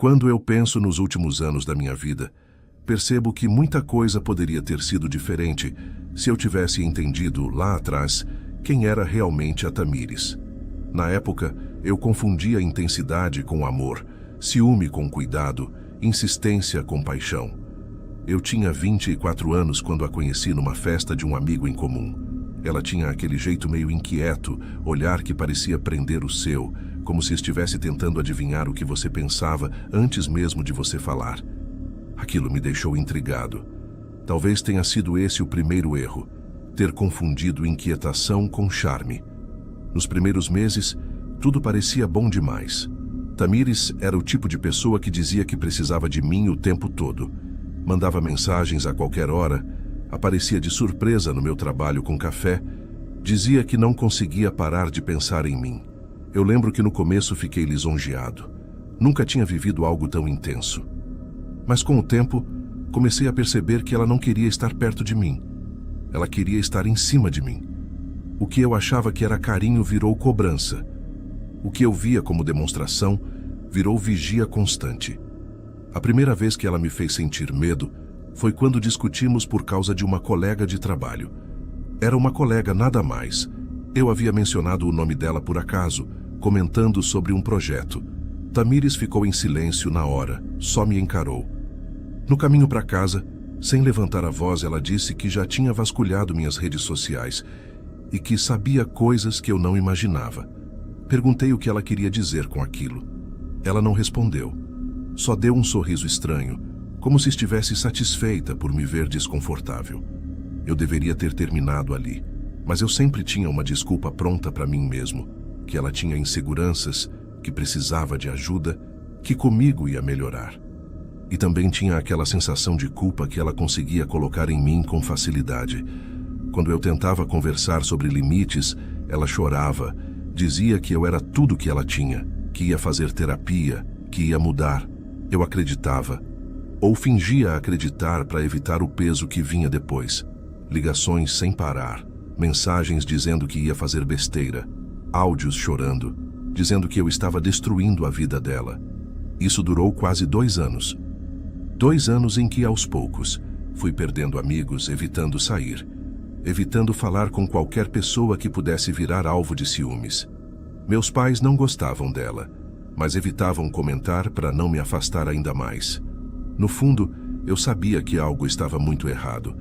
Quando eu penso nos últimos anos da minha vida, percebo que muita coisa poderia ter sido diferente se eu tivesse entendido lá atrás quem era realmente a Tamires. Na época, eu confundia intensidade com amor, ciúme com cuidado, insistência com paixão. Eu tinha 24 anos quando a conheci numa festa de um amigo em comum. Ela tinha aquele jeito meio inquieto, olhar que parecia prender o seu, como se estivesse tentando adivinhar o que você pensava antes mesmo de você falar. Aquilo me deixou intrigado. Talvez tenha sido esse o primeiro erro, ter confundido inquietação com charme. Nos primeiros meses, tudo parecia bom demais. Tamires era o tipo de pessoa que dizia que precisava de mim o tempo todo. Mandava mensagens a qualquer hora, aparecia de surpresa no meu trabalho com café, dizia que não conseguia parar de pensar em mim. Eu lembro que no começo fiquei lisonjeado. Nunca tinha vivido algo tão intenso. Mas com o tempo, comecei a perceber que ela não queria estar perto de mim. Ela queria estar em cima de mim. O que eu achava que era carinho virou cobrança. O que eu via como demonstração virou vigia constante. A primeira vez que ela me fez sentir medo foi quando discutimos por causa de uma colega de trabalho. Era uma colega, nada mais. Eu havia mencionado o nome dela por acaso, comentando sobre um projeto. Tamires ficou em silêncio na hora, só me encarou. No caminho para casa, sem levantar a voz, ela disse que já tinha vasculhado minhas redes sociais e que sabia coisas que eu não imaginava. Perguntei o que ela queria dizer com aquilo. Ela não respondeu. Só deu um sorriso estranho, como se estivesse satisfeita por me ver desconfortável. Eu deveria ter terminado ali, mas eu sempre tinha uma desculpa pronta para mim mesmo, que ela tinha inseguranças, que precisava de ajuda, que comigo ia melhorar. E também tinha aquela sensação de culpa que ela conseguia colocar em mim com facilidade. Quando eu tentava conversar sobre limites, ela chorava, dizia que eu era tudo que ela tinha, que ia fazer terapia, que ia mudar. Eu acreditava, ou fingia acreditar para evitar o peso que vinha depois. Ligações sem parar, mensagens dizendo que ia fazer besteira, áudios chorando, dizendo que eu estava destruindo a vida dela. Isso durou quase 2 anos. 2 anos em que, aos poucos, fui perdendo amigos, evitando sair, evitando falar com qualquer pessoa que pudesse virar alvo de ciúmes. Meus pais não gostavam dela, mas evitavam comentar para não me afastar ainda mais. No fundo, eu sabia que algo estava muito errado,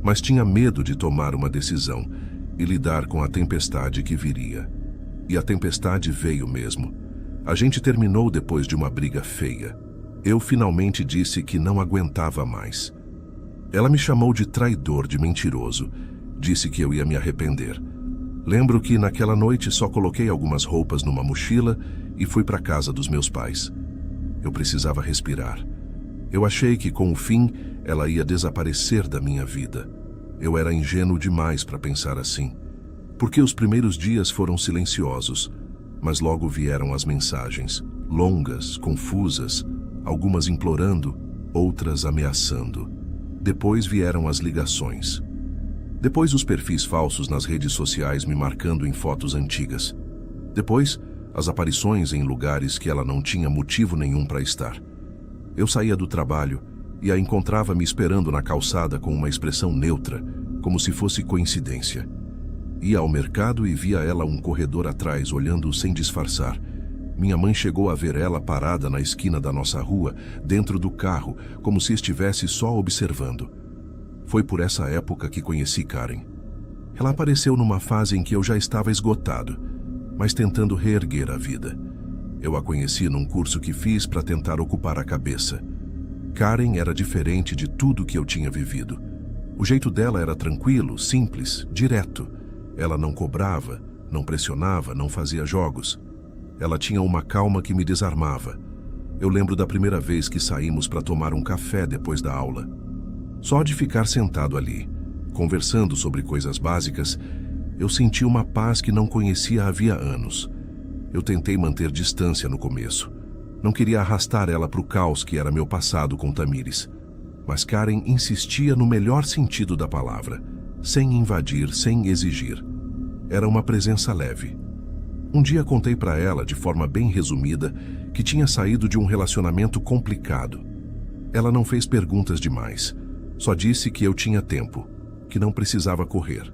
mas tinha medo de tomar uma decisão e lidar com a tempestade que viria. E a tempestade veio mesmo. A gente terminou depois de uma briga feia. Eu finalmente disse que não aguentava mais. Ela me chamou de traidor, de mentiroso. Disse que eu ia me arrepender. Lembro que naquela noite só coloquei algumas roupas numa mochila e fui para a casa dos meus pais. Eu precisava respirar. Eu achei que com o fim ela ia desaparecer da minha vida. Eu era ingênuo demais para pensar assim. Porque os primeiros dias foram silenciosos, mas logo vieram as mensagens, longas, confusas, algumas implorando, outras ameaçando. Depois vieram as ligações. Depois os perfis falsos nas redes sociais me marcando em fotos antigas. Depois, as aparições em lugares que ela não tinha motivo nenhum para estar. Eu saía do trabalho e a encontrava me esperando na calçada com uma expressão neutra, como se fosse coincidência. Ia ao mercado e via ela um corredor atrás, olhando sem disfarçar. Minha mãe chegou a ver ela parada na esquina da nossa rua, dentro do carro, como se estivesse só observando. Foi por essa época que conheci Karen. Ela apareceu numa fase em que eu já estava esgotado, mas tentando reerguer a vida. Eu a conheci num curso que fiz para tentar ocupar a cabeça. Karen era diferente de tudo que eu tinha vivido. O jeito dela era tranquilo, simples, direto. Ela não cobrava, não pressionava, não fazia jogos. Ela tinha uma calma que me desarmava. Eu lembro da primeira vez que saímos para tomar um café depois da aula. Só de ficar sentado ali, conversando sobre coisas básicas, eu senti uma paz que não conhecia havia anos. Eu tentei manter distância no começo. Não queria arrastar ela para o caos que era meu passado com Tamires. Mas Karen insistia no melhor sentido da palavra, sem invadir, sem exigir. Era uma presença leve. Um dia contei para ela, de forma bem resumida, que tinha saído de um relacionamento complicado. Ela não fez perguntas demais, só disse que eu tinha tempo, que não precisava correr.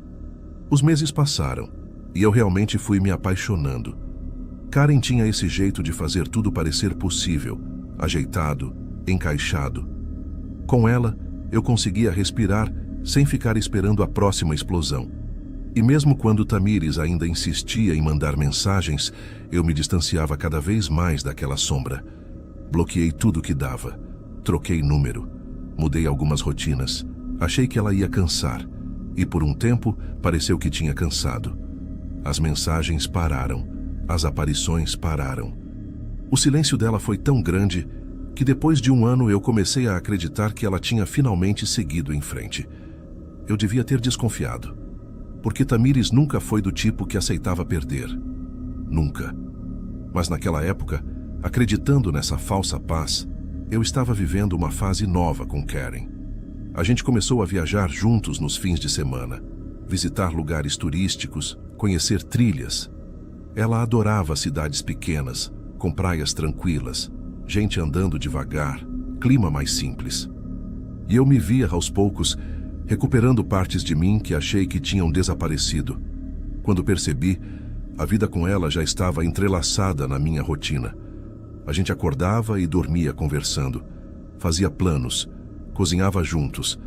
Os meses passaram e eu realmente fui me apaixonando. Karen tinha esse jeito de fazer tudo parecer possível, ajeitado, encaixado. Com ela, eu conseguia respirar sem ficar esperando a próxima explosão. E mesmo quando Tamires ainda insistia em mandar mensagens, eu me distanciava cada vez mais daquela sombra. Bloqueei tudo que dava. Troquei número. Mudei algumas rotinas. Achei que ela ia cansar. E por um tempo, pareceu que tinha cansado. As mensagens pararam. As aparições pararam. O silêncio dela foi tão grande que depois de um ano eu comecei a acreditar que ela tinha finalmente seguido em frente. Eu devia ter desconfiado. Porque Tamires nunca foi do tipo que aceitava perder. Nunca. Mas naquela época, acreditando nessa falsa paz, eu estava vivendo uma fase nova com Karen. A gente começou a viajar juntos nos fins de semana, visitar lugares turísticos, conhecer trilhas. Ela adorava cidades pequenas, com praias tranquilas, gente andando devagar, clima mais simples. E eu me via aos poucos recuperando partes de mim que achei que tinham desaparecido. Quando percebi, a vida com ela já estava entrelaçada na minha rotina. A gente acordava e dormia conversando, fazia planos, cozinhava juntos.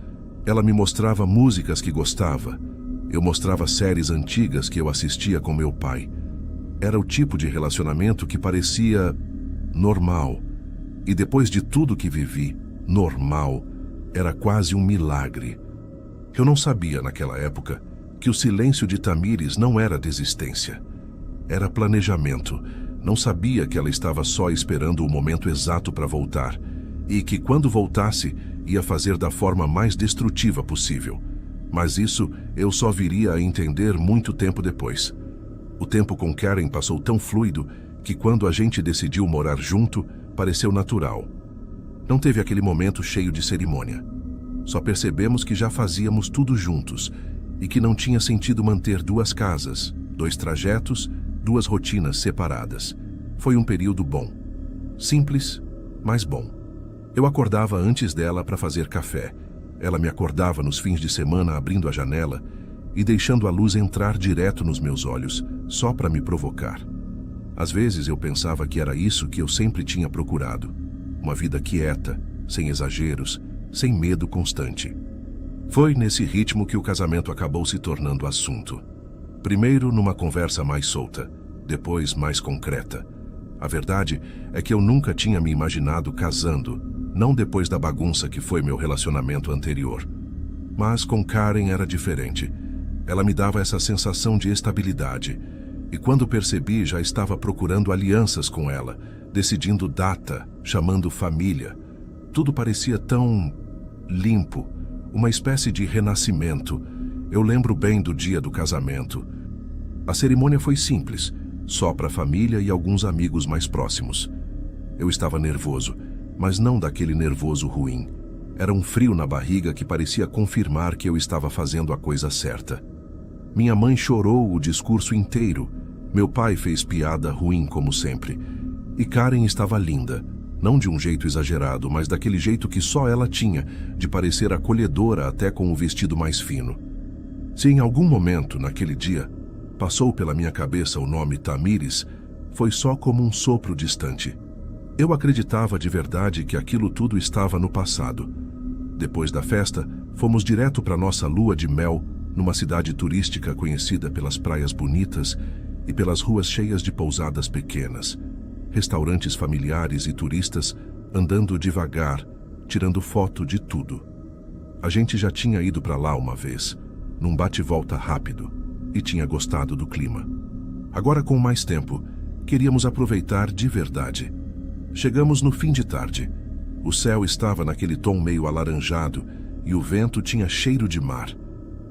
Ela me mostrava músicas que gostava. Eu mostrava séries antigas que eu assistia com meu pai. Era o tipo de relacionamento que parecia normal. E depois de tudo que vivi, normal era quase um milagre. Eu não sabia naquela época que o silêncio de Tamires não era desistência. Era planejamento. Não sabia que ela estava só esperando o momento exato para voltar e que quando voltasse ia fazer da forma mais destrutiva possível. Mas isso eu só viria a entender muito tempo depois. O tempo com Karen passou tão fluido que quando a gente decidiu morar junto, pareceu natural. Não teve aquele momento cheio de cerimônia. Só percebemos que já fazíamos tudo juntos e que não tinha sentido manter duas casas, dois trajetos, duas rotinas separadas. Foi um período bom. Simples, mas bom. Eu acordava antes dela para fazer café. Ela me acordava nos fins de semana abrindo a janela e deixando a luz entrar direto nos meus olhos, só para me provocar. Às vezes eu pensava que era isso que eu sempre tinha procurado. Uma vida quieta, sem exageros, sem medo constante. Foi nesse ritmo que o casamento acabou se tornando assunto. Primeiro numa conversa mais solta, depois mais concreta. A verdade é que eu nunca tinha me imaginado casando, não depois da bagunça que foi meu relacionamento anterior. Mas com Karen era diferente. Ela me dava essa sensação de estabilidade. E quando percebi, já estava procurando alianças com ela, decidindo data, chamando família. Tudo parecia tão limpo, uma espécie de renascimento. Eu lembro bem do dia do casamento. A cerimônia foi simples, só para a família e alguns amigos mais próximos. Eu estava nervoso, mas não daquele nervoso ruim. Era um frio na barriga que parecia confirmar que eu estava fazendo a coisa certa. Minha mãe chorou o discurso inteiro. Meu pai fez piada ruim como sempre. E Karen estava linda. Não de um jeito exagerado, mas daquele jeito que só ela tinha, de parecer acolhedora até com o vestido mais fino. Se em algum momento, naquele dia, passou pela minha cabeça o nome Tamires, foi só como um sopro distante. Eu acreditava de verdade que aquilo tudo estava no passado. Depois da festa, fomos direto para nossa lua de mel, numa cidade turística conhecida pelas praias bonitas e pelas ruas cheias de pousadas pequenas. Restaurantes familiares e turistas andando devagar, tirando foto de tudo. A gente já tinha ido para lá uma vez, num bate-volta rápido, e tinha gostado do clima. Agora, com mais tempo, queríamos aproveitar de verdade. Chegamos no fim de tarde. O céu estava naquele tom meio alaranjado e o vento tinha cheiro de mar.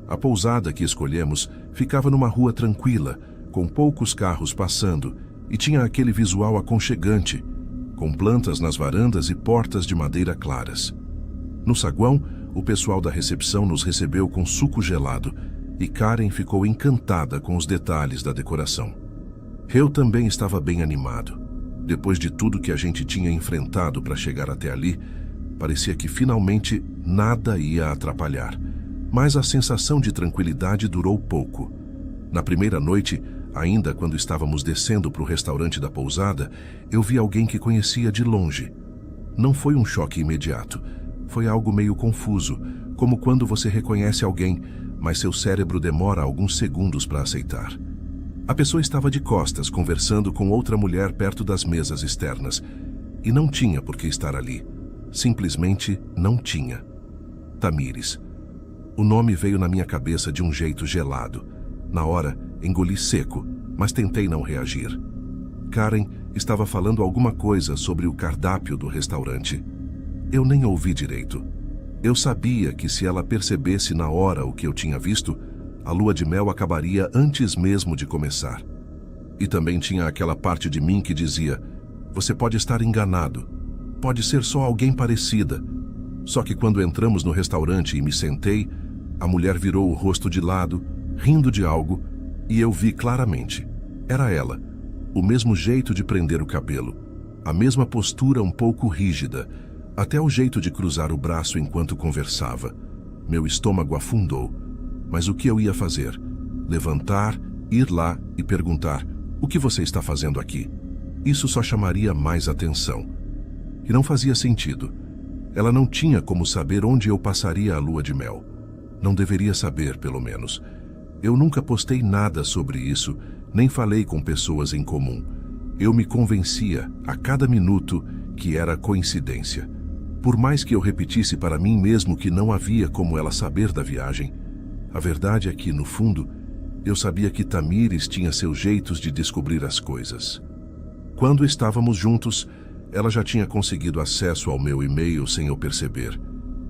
A pousada que escolhemos ficava numa rua tranquila, com poucos carros passando, e tinha aquele visual aconchegante, com plantas nas varandas e portas de madeira claras. No saguão, o pessoal da recepção nos recebeu com suco gelado e Karen ficou encantada com os detalhes da decoração. Eu também estava bem animado. Depois de tudo que a gente tinha enfrentado para chegar até ali, parecia que finalmente nada ia atrapalhar. Mas a sensação de tranquilidade durou pouco. Na primeira noite, ainda quando estávamos descendo para o restaurante da pousada, eu vi alguém que conhecia de longe. Não foi um choque imediato. Foi algo meio confuso, como quando você reconhece alguém, mas seu cérebro demora alguns segundos para aceitar. A pessoa estava de costas, conversando com outra mulher perto das mesas externas. E não tinha por que estar ali. Simplesmente não tinha. Tamires. O nome veio na minha cabeça de um jeito gelado. Na hora, engoli seco, mas tentei não reagir. Karen estava falando alguma coisa sobre o cardápio do restaurante. Eu nem ouvi direito. Eu sabia que se ela percebesse na hora o que eu tinha visto, a lua de mel acabaria antes mesmo de começar. E também tinha aquela parte de mim que dizia: você pode estar enganado. Pode ser só alguém parecida. Só que quando entramos no restaurante e me sentei, a mulher virou o rosto de lado, rindo de algo, e eu vi claramente. Era ela. O mesmo jeito de prender o cabelo. A mesma postura um pouco rígida. Até o jeito de cruzar o braço enquanto conversava. Meu estômago afundou. Mas o que eu ia fazer? Levantar, ir lá e perguntar: o que você está fazendo aqui? Isso só chamaria mais atenção. E não fazia sentido. Ela não tinha como saber onde eu passaria a lua de mel. Não deveria saber, pelo menos. Eu nunca postei nada sobre isso, nem falei com pessoas em comum. Eu me convencia, a cada minuto, que era coincidência. Por mais que eu repetisse para mim mesmo que não havia como ela saber da viagem, a verdade é que, no fundo, eu sabia que Tamires tinha seus jeitos de descobrir as coisas. Quando estávamos juntos, ela já tinha conseguido acesso ao meu e-mail sem eu perceber.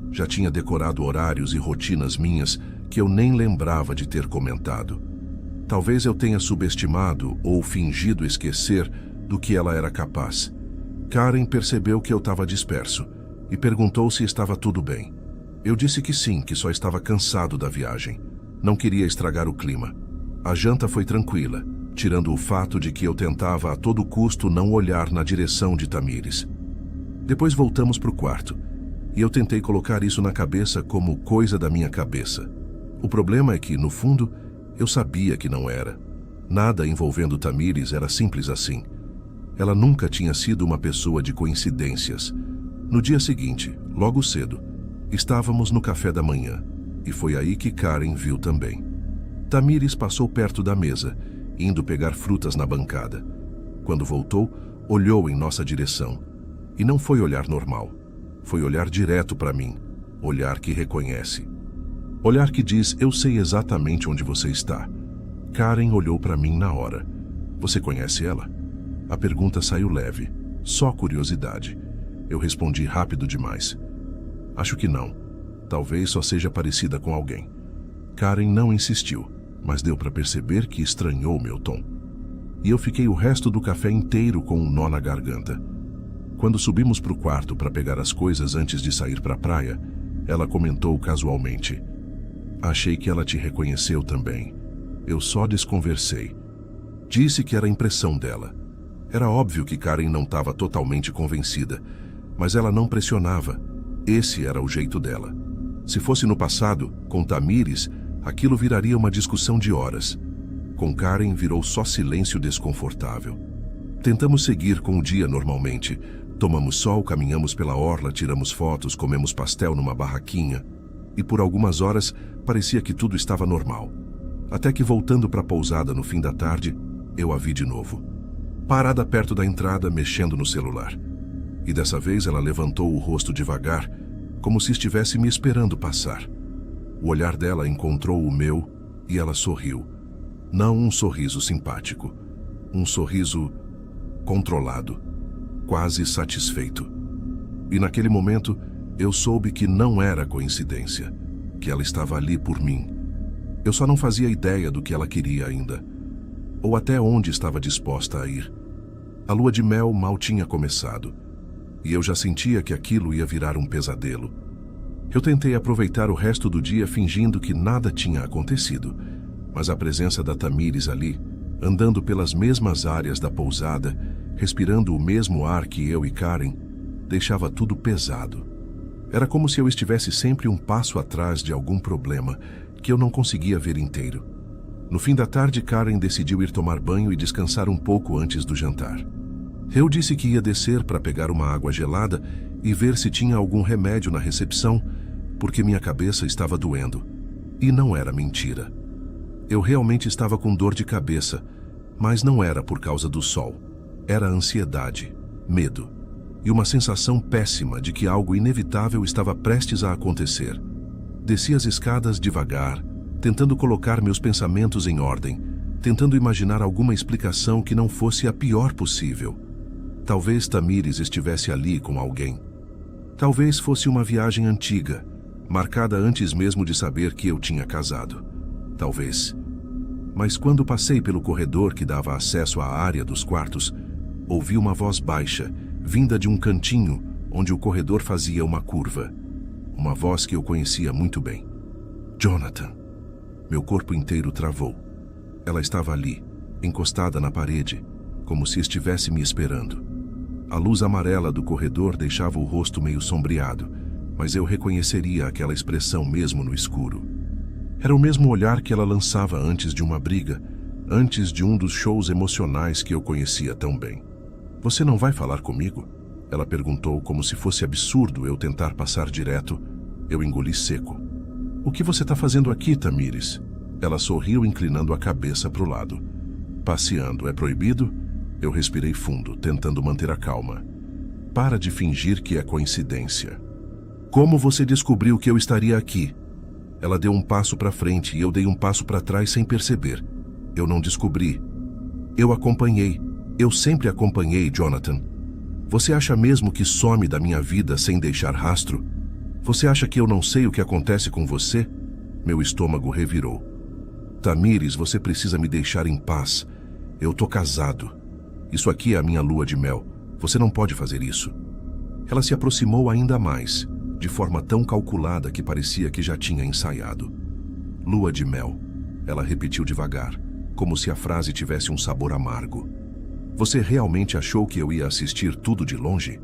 Já tinha decorado horários e rotinas minhas que eu nem lembrava de ter comentado. Talvez eu tenha subestimado ou fingido esquecer do que ela era capaz. Karen percebeu que eu estava disperso e perguntou se estava tudo bem. Eu disse que sim, que só estava cansado da viagem. Não queria estragar o clima. A janta foi tranquila, tirando o fato de que eu tentava a todo custo não olhar na direção de Tamires. Depois voltamos para o quarto, e eu tentei colocar isso na cabeça como coisa da minha cabeça. O problema é que, no fundo, eu sabia que não era. Nada envolvendo Tamires era simples assim. Ela nunca tinha sido uma pessoa de coincidências. No dia seguinte, logo cedo, estávamos no café da manhã, e foi aí que Karen viu também. Tamires passou perto da mesa, indo pegar frutas na bancada. Quando voltou, olhou em nossa direção. E não foi olhar normal. Foi olhar direto para mim. Olhar que reconhece. Olhar que diz: eu sei exatamente onde você está. Karen olhou para mim na hora. Você conhece ela? A pergunta saiu leve. Só curiosidade. Eu respondi rápido demais. Acho que não. Talvez só seja parecida com alguém. Karen não insistiu, mas deu para perceber que estranhou meu tom. E eu fiquei o resto do café inteiro com um nó na garganta. Quando subimos para o quarto para pegar as coisas antes de sair para a praia, ela comentou casualmente: achei que ela te reconheceu também. Eu só desconversei. Disse que era impressão dela. Era óbvio que Karen não estava totalmente convencida, mas ela não pressionava. Esse era o jeito dela. Se fosse no passado, com Tamires, aquilo viraria uma discussão de horas. Com Karen virou só silêncio desconfortável. Tentamos seguir com o dia normalmente. Tomamos sol, caminhamos pela orla, tiramos fotos, comemos pastel numa barraquinha. E por algumas horas parecia que tudo estava normal. Até que, voltando para a pousada no fim da tarde, eu a vi de novo. Parada perto da entrada, mexendo no celular. E dessa vez ela levantou o rosto devagar, como se estivesse me esperando passar. O olhar dela encontrou o meu e ela sorriu. Não um sorriso simpático. Um sorriso controlado, quase satisfeito. E naquele momento, eu soube que não era coincidência, que ela estava ali por mim. Eu só não fazia ideia do que ela queria ainda, ou até onde estava disposta a ir. A lua de mel mal tinha começado, e eu já sentia que aquilo ia virar um pesadelo. Eu tentei aproveitar o resto do dia fingindo que nada tinha acontecido, mas a presença da Tamires ali, andando pelas mesmas áreas da pousada, respirando o mesmo ar que eu e Karen, deixava tudo pesado. Era como se eu estivesse sempre um passo atrás de algum problema que eu não conseguia ver inteiro. No fim da tarde, Karen decidiu ir tomar banho e descansar um pouco antes do jantar. Eu disse que ia descer para pegar uma água gelada e ver se tinha algum remédio na recepção, porque minha cabeça estava doendo. E não era mentira. Eu realmente estava com dor de cabeça, mas não era por causa do sol. Era ansiedade, medo e uma sensação péssima de que algo inevitável estava prestes a acontecer. Desci as escadas devagar, tentando colocar meus pensamentos em ordem, tentando imaginar alguma explicação que não fosse a pior possível. Talvez Tamires estivesse ali com alguém. Talvez fosse uma viagem antiga, marcada antes mesmo de saber que eu tinha casado. Talvez. Mas quando passei pelo corredor que dava acesso à área dos quartos, ouvi uma voz baixa, vinda de um cantinho onde o corredor fazia uma curva. Uma voz que eu conhecia muito bem. Jonathan. Meu corpo inteiro travou. Ela estava ali, encostada na parede, como se estivesse me esperando. A luz amarela do corredor deixava o rosto meio sombreado, mas eu reconheceria aquela expressão mesmo no escuro. Era o mesmo olhar que ela lançava antes de uma briga, antes de um dos shows emocionais que eu conhecia tão bem. Você não vai falar comigo? Ela perguntou como se fosse absurdo eu tentar passar direto. Eu engoli seco. O que você está fazendo aqui, Tamires? Ela sorriu, inclinando a cabeça para o lado. Passeando, é proibido? Eu respirei fundo, tentando manter a calma. Para de fingir que é coincidência. Como você descobriu que eu estaria aqui? Ela deu um passo para frente e eu dei um passo para trás sem perceber. Eu não descobri. Eu acompanhei. Eu sempre acompanhei, Jonathan. Você acha mesmo que some da minha vida sem deixar rastro? Você acha que eu não sei o que acontece com você? Meu estômago revirou. Tamires, você precisa me deixar em paz. Eu tô casado. Isso aqui é a minha lua de mel. Você não pode fazer isso. Ela se aproximou ainda mais, de forma tão calculada que parecia que já tinha ensaiado. Lua de mel. Ela repetiu devagar, como se a frase tivesse um sabor amargo. Você realmente achou que eu ia assistir tudo de longe?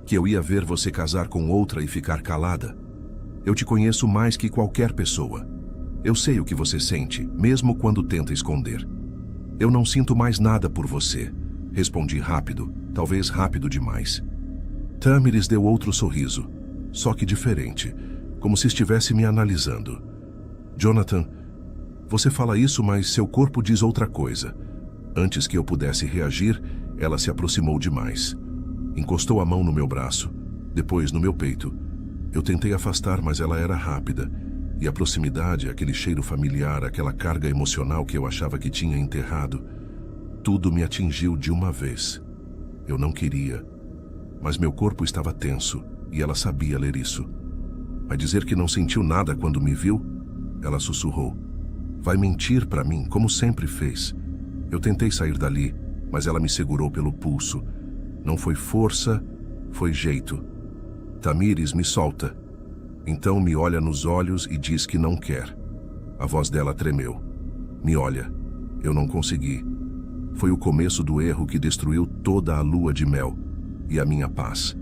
Que eu ia ver você casar com outra e ficar calada? Eu te conheço mais que qualquer pessoa. Eu sei o que você sente, mesmo quando tenta esconder. Eu não sinto mais nada por você. Respondi rápido, talvez rápido demais. Tamires deu outro sorriso, só que diferente, como se estivesse me analisando. Jonathan, você fala isso, mas seu corpo diz outra coisa. Antes que eu pudesse reagir, ela se aproximou demais. Encostou a mão no meu braço, depois no meu peito. Eu tentei afastar, mas ela era rápida. E a proximidade, aquele cheiro familiar, aquela carga emocional que eu achava que tinha enterrado, tudo me atingiu de uma vez. Eu não queria, mas meu corpo estava tenso e ela sabia ler isso. Vai dizer que não sentiu nada quando me viu? Ela sussurrou. Vai mentir para mim, como sempre fez. Eu tentei sair dali, mas ela me segurou pelo pulso. Não foi força, foi jeito. Tamires, me solta. Então me olha nos olhos e diz que não quer. A voz dela tremeu. Me olha. Eu não consegui. Foi o começo do erro que destruiu toda a lua de mel e a minha paz.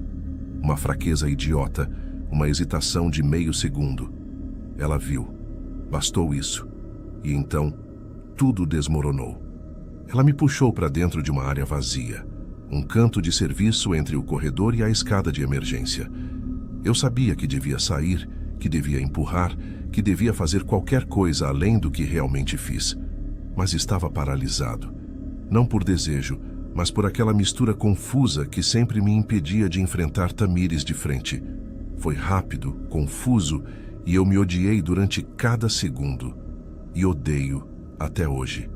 Uma fraqueza idiota, uma hesitação de meio segundo. Ela viu. Bastou isso. E então, tudo desmoronou. Ela me puxou para dentro de uma área vazia, um canto de serviço entre o corredor e a escada de emergência. Eu sabia que devia sair, que devia empurrar, que devia fazer qualquer coisa além do que realmente fiz. Mas estava paralisado. Não por desejo, mas por aquela mistura confusa que sempre me impedia de enfrentar Tamires de frente. Foi rápido, confuso, e eu me odiei durante cada segundo. E odeio até hoje.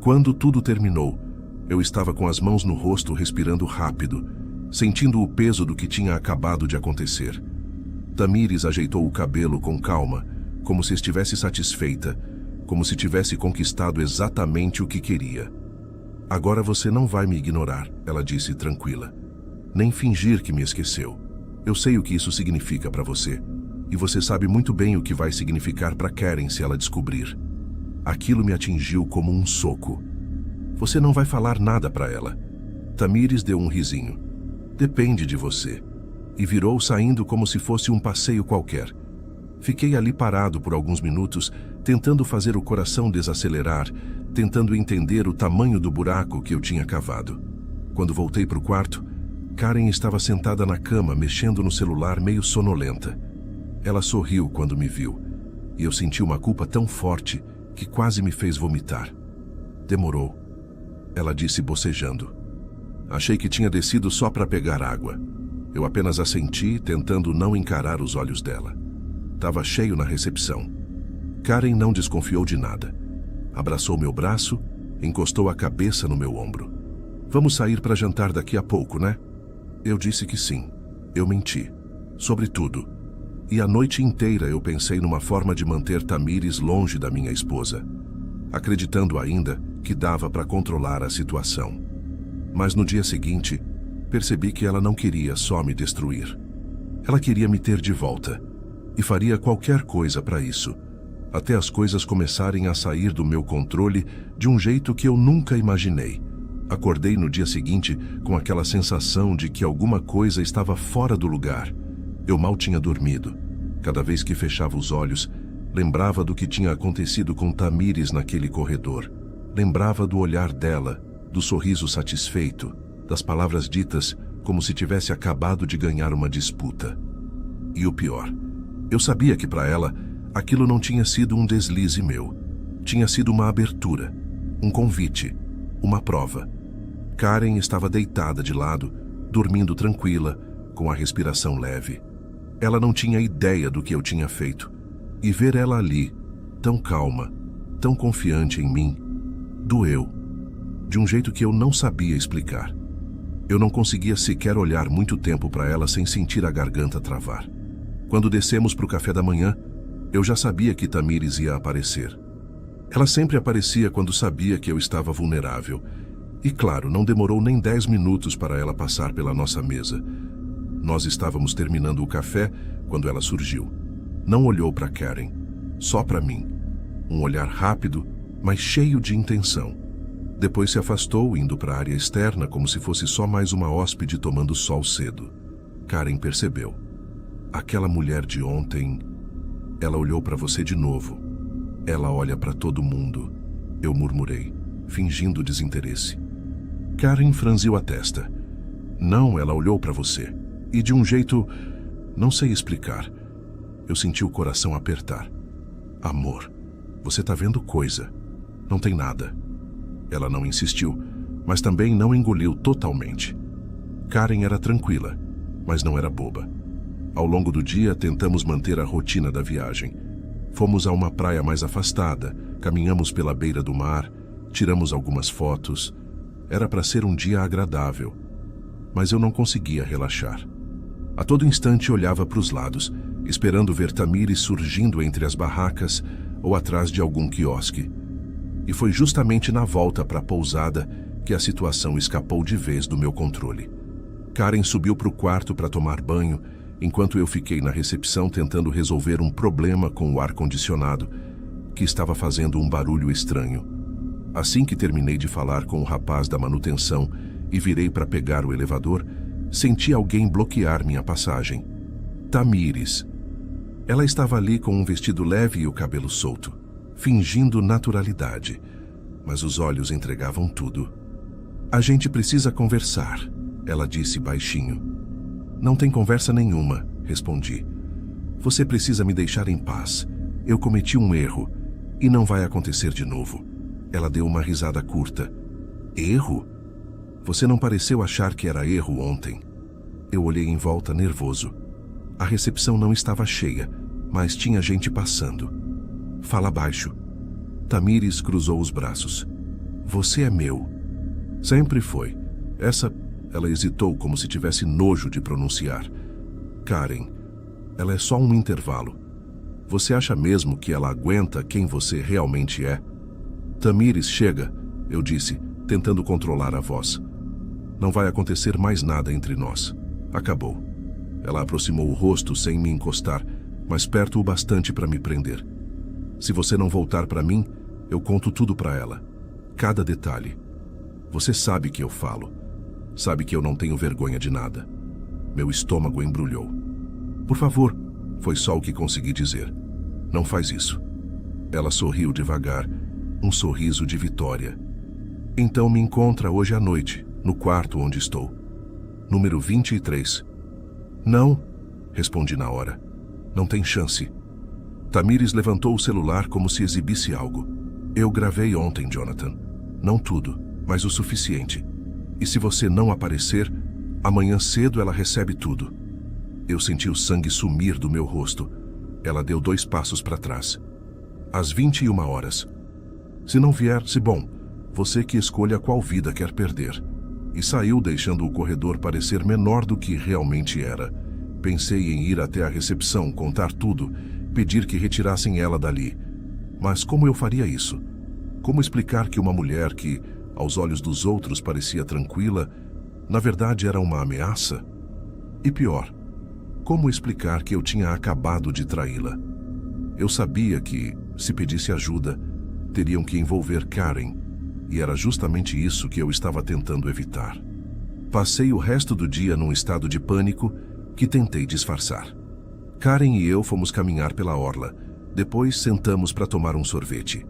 Quando tudo terminou, eu estava com as mãos no rosto, respirando rápido, sentindo o peso do que tinha acabado de acontecer. Tamires ajeitou o cabelo com calma, como se estivesse satisfeita, como se tivesse conquistado exatamente o que queria. Agora você não vai me ignorar, ela disse tranquila. Nem fingir que me esqueceu. Eu sei o que isso significa para você, e você sabe muito bem o que vai significar para Karen se ela descobrir. Aquilo me atingiu como um soco. Você não vai falar nada para ela. Tamires deu um risinho. Depende de você. E virou saindo como se fosse um passeio qualquer. Fiquei ali parado por alguns minutos, tentando fazer o coração desacelerar, tentando entender o tamanho do buraco que eu tinha cavado. Quando voltei para o quarto, Karen estava sentada na cama, mexendo no celular, meio sonolenta. Ela sorriu quando me viu, e eu senti uma culpa tão forte que quase me fez vomitar. Demorou. Ela disse bocejando. Achei que tinha descido só para pegar água. Eu apenas assenti, tentando não encarar os olhos dela. Estava cheio na recepção. Karen não desconfiou de nada. Abraçou meu braço, encostou a cabeça no meu ombro. Vamos sair para jantar daqui a pouco, né? Eu disse que sim. Eu menti. Sobre tudo. E a noite inteira eu pensei numa forma de manter Tamires longe da minha esposa, acreditando ainda que dava para controlar a situação. Mas no dia seguinte, percebi que ela não queria só me destruir. Ela queria me ter de volta, e faria qualquer coisa para isso, até as coisas começarem a sair do meu controle de um jeito que eu nunca imaginei. Acordei no dia seguinte com aquela sensação de que alguma coisa estava fora do lugar. Eu mal tinha dormido. Cada vez que fechava os olhos, lembrava do que tinha acontecido com Tamires naquele corredor. Lembrava do olhar dela, do sorriso satisfeito, das palavras ditas como se tivesse acabado de ganhar uma disputa. E o pior, eu sabia que para ela aquilo não tinha sido um deslize meu. Tinha sido uma abertura, um convite, uma prova. Karen estava deitada de lado, dormindo tranquila, com a respiração leve. Ela não tinha ideia do que eu tinha feito. E ver ela ali, tão calma, tão confiante em mim, doeu. De um jeito que eu não sabia explicar. Eu não conseguia sequer olhar muito tempo para ela sem sentir a garganta travar. Quando descemos para o café da manhã, eu já sabia que Tamires ia aparecer. Ela sempre aparecia quando sabia que eu estava vulnerável. E claro, não demorou nem 10 minutos para ela passar pela nossa mesa. Nós estávamos terminando o café quando ela surgiu. Não olhou para Karen, só para mim. Um olhar rápido, mas cheio de intenção. Depois se afastou, indo para a área externa como se fosse só mais uma hóspede tomando sol cedo. Karen percebeu. Aquela mulher de ontem, ela olhou para você de novo. Ela olha para todo mundo. Eu murmurei, fingindo desinteresse. Karen franziu a testa. Não, ela olhou para você. E de um jeito, não sei explicar. Eu senti o coração apertar. Amor, você tá vendo coisa. Não tem nada. Ela não insistiu, mas também não engoliu totalmente. Karen era tranquila, mas não era boba. Ao longo do dia, tentamos manter a rotina da viagem. Fomos a uma praia mais afastada, caminhamos pela beira do mar, tiramos algumas fotos. Era para ser um dia agradável, mas eu não conseguia relaxar. A todo instante olhava para os lados, esperando ver Tamires surgindo entre as barracas ou atrás de algum quiosque. E foi justamente na volta para a pousada que a situação escapou de vez do meu controle. Karen subiu para o quarto para tomar banho, enquanto eu fiquei na recepção tentando resolver um problema com o ar-condicionado, que estava fazendo um barulho estranho. Assim que terminei de falar com o rapaz da manutenção e virei para pegar o elevador, senti alguém bloquear minha passagem. Tamires. Ela estava ali com um vestido leve e o cabelo solto, fingindo naturalidade, mas os olhos entregavam tudo. A gente precisa conversar, ela disse baixinho. Não tem conversa nenhuma, respondi. Você precisa me deixar em paz. Eu cometi um erro e não vai acontecer de novo. Ela deu uma risada curta. Erro? Você não pareceu achar que era erro ontem. Eu olhei em volta nervoso. A recepção não estava cheia, mas tinha gente passando. Fala baixo. Tamires cruzou os braços. Você é meu. Sempre foi. Ela hesitou como se tivesse nojo de pronunciar. Karen, ela é só um intervalo. Você acha mesmo que ela aguenta quem você realmente é? Tamires, chega, eu disse, tentando controlar a voz. Não vai acontecer mais nada entre nós. Acabou. Ela aproximou o rosto sem me encostar, mas perto o bastante para me prender. Se você não voltar para mim, eu conto tudo para ela. Cada detalhe. Você sabe que eu falo. Sabe que eu não tenho vergonha de nada. Meu estômago embrulhou. Por favor, foi só o que consegui dizer. Não faz isso. Ela sorriu devagar, um sorriso de vitória. Então me encontra hoje à noite, no quarto onde estou. Número 23. Não, respondi na hora. Não tem chance. Tamires levantou o celular como se exibisse algo. Eu gravei ontem, Jonathan. Não tudo, mas o suficiente. E se você não aparecer, amanhã cedo ela recebe tudo. Eu senti o sangue sumir do meu rosto. Ela deu 2 passos para trás. Às 21 horas. Se não vier, se bom, você que escolha qual vida quer perder. E saiu deixando o corredor parecer menor do que realmente era. Pensei em ir até a recepção, contar tudo, pedir que retirassem ela dali. Mas como eu faria isso? Como explicar que uma mulher que, aos olhos dos outros, parecia tranquila, na verdade era uma ameaça? E pior, como explicar que eu tinha acabado de traí-la? Eu sabia que, se pedisse ajuda, teriam que envolver Karen, e era justamente isso que eu estava tentando evitar. Passei o resto do dia num estado de pânico que tentei disfarçar. Karen e eu fomos caminhar pela orla. Depois sentamos para tomar um sorvete.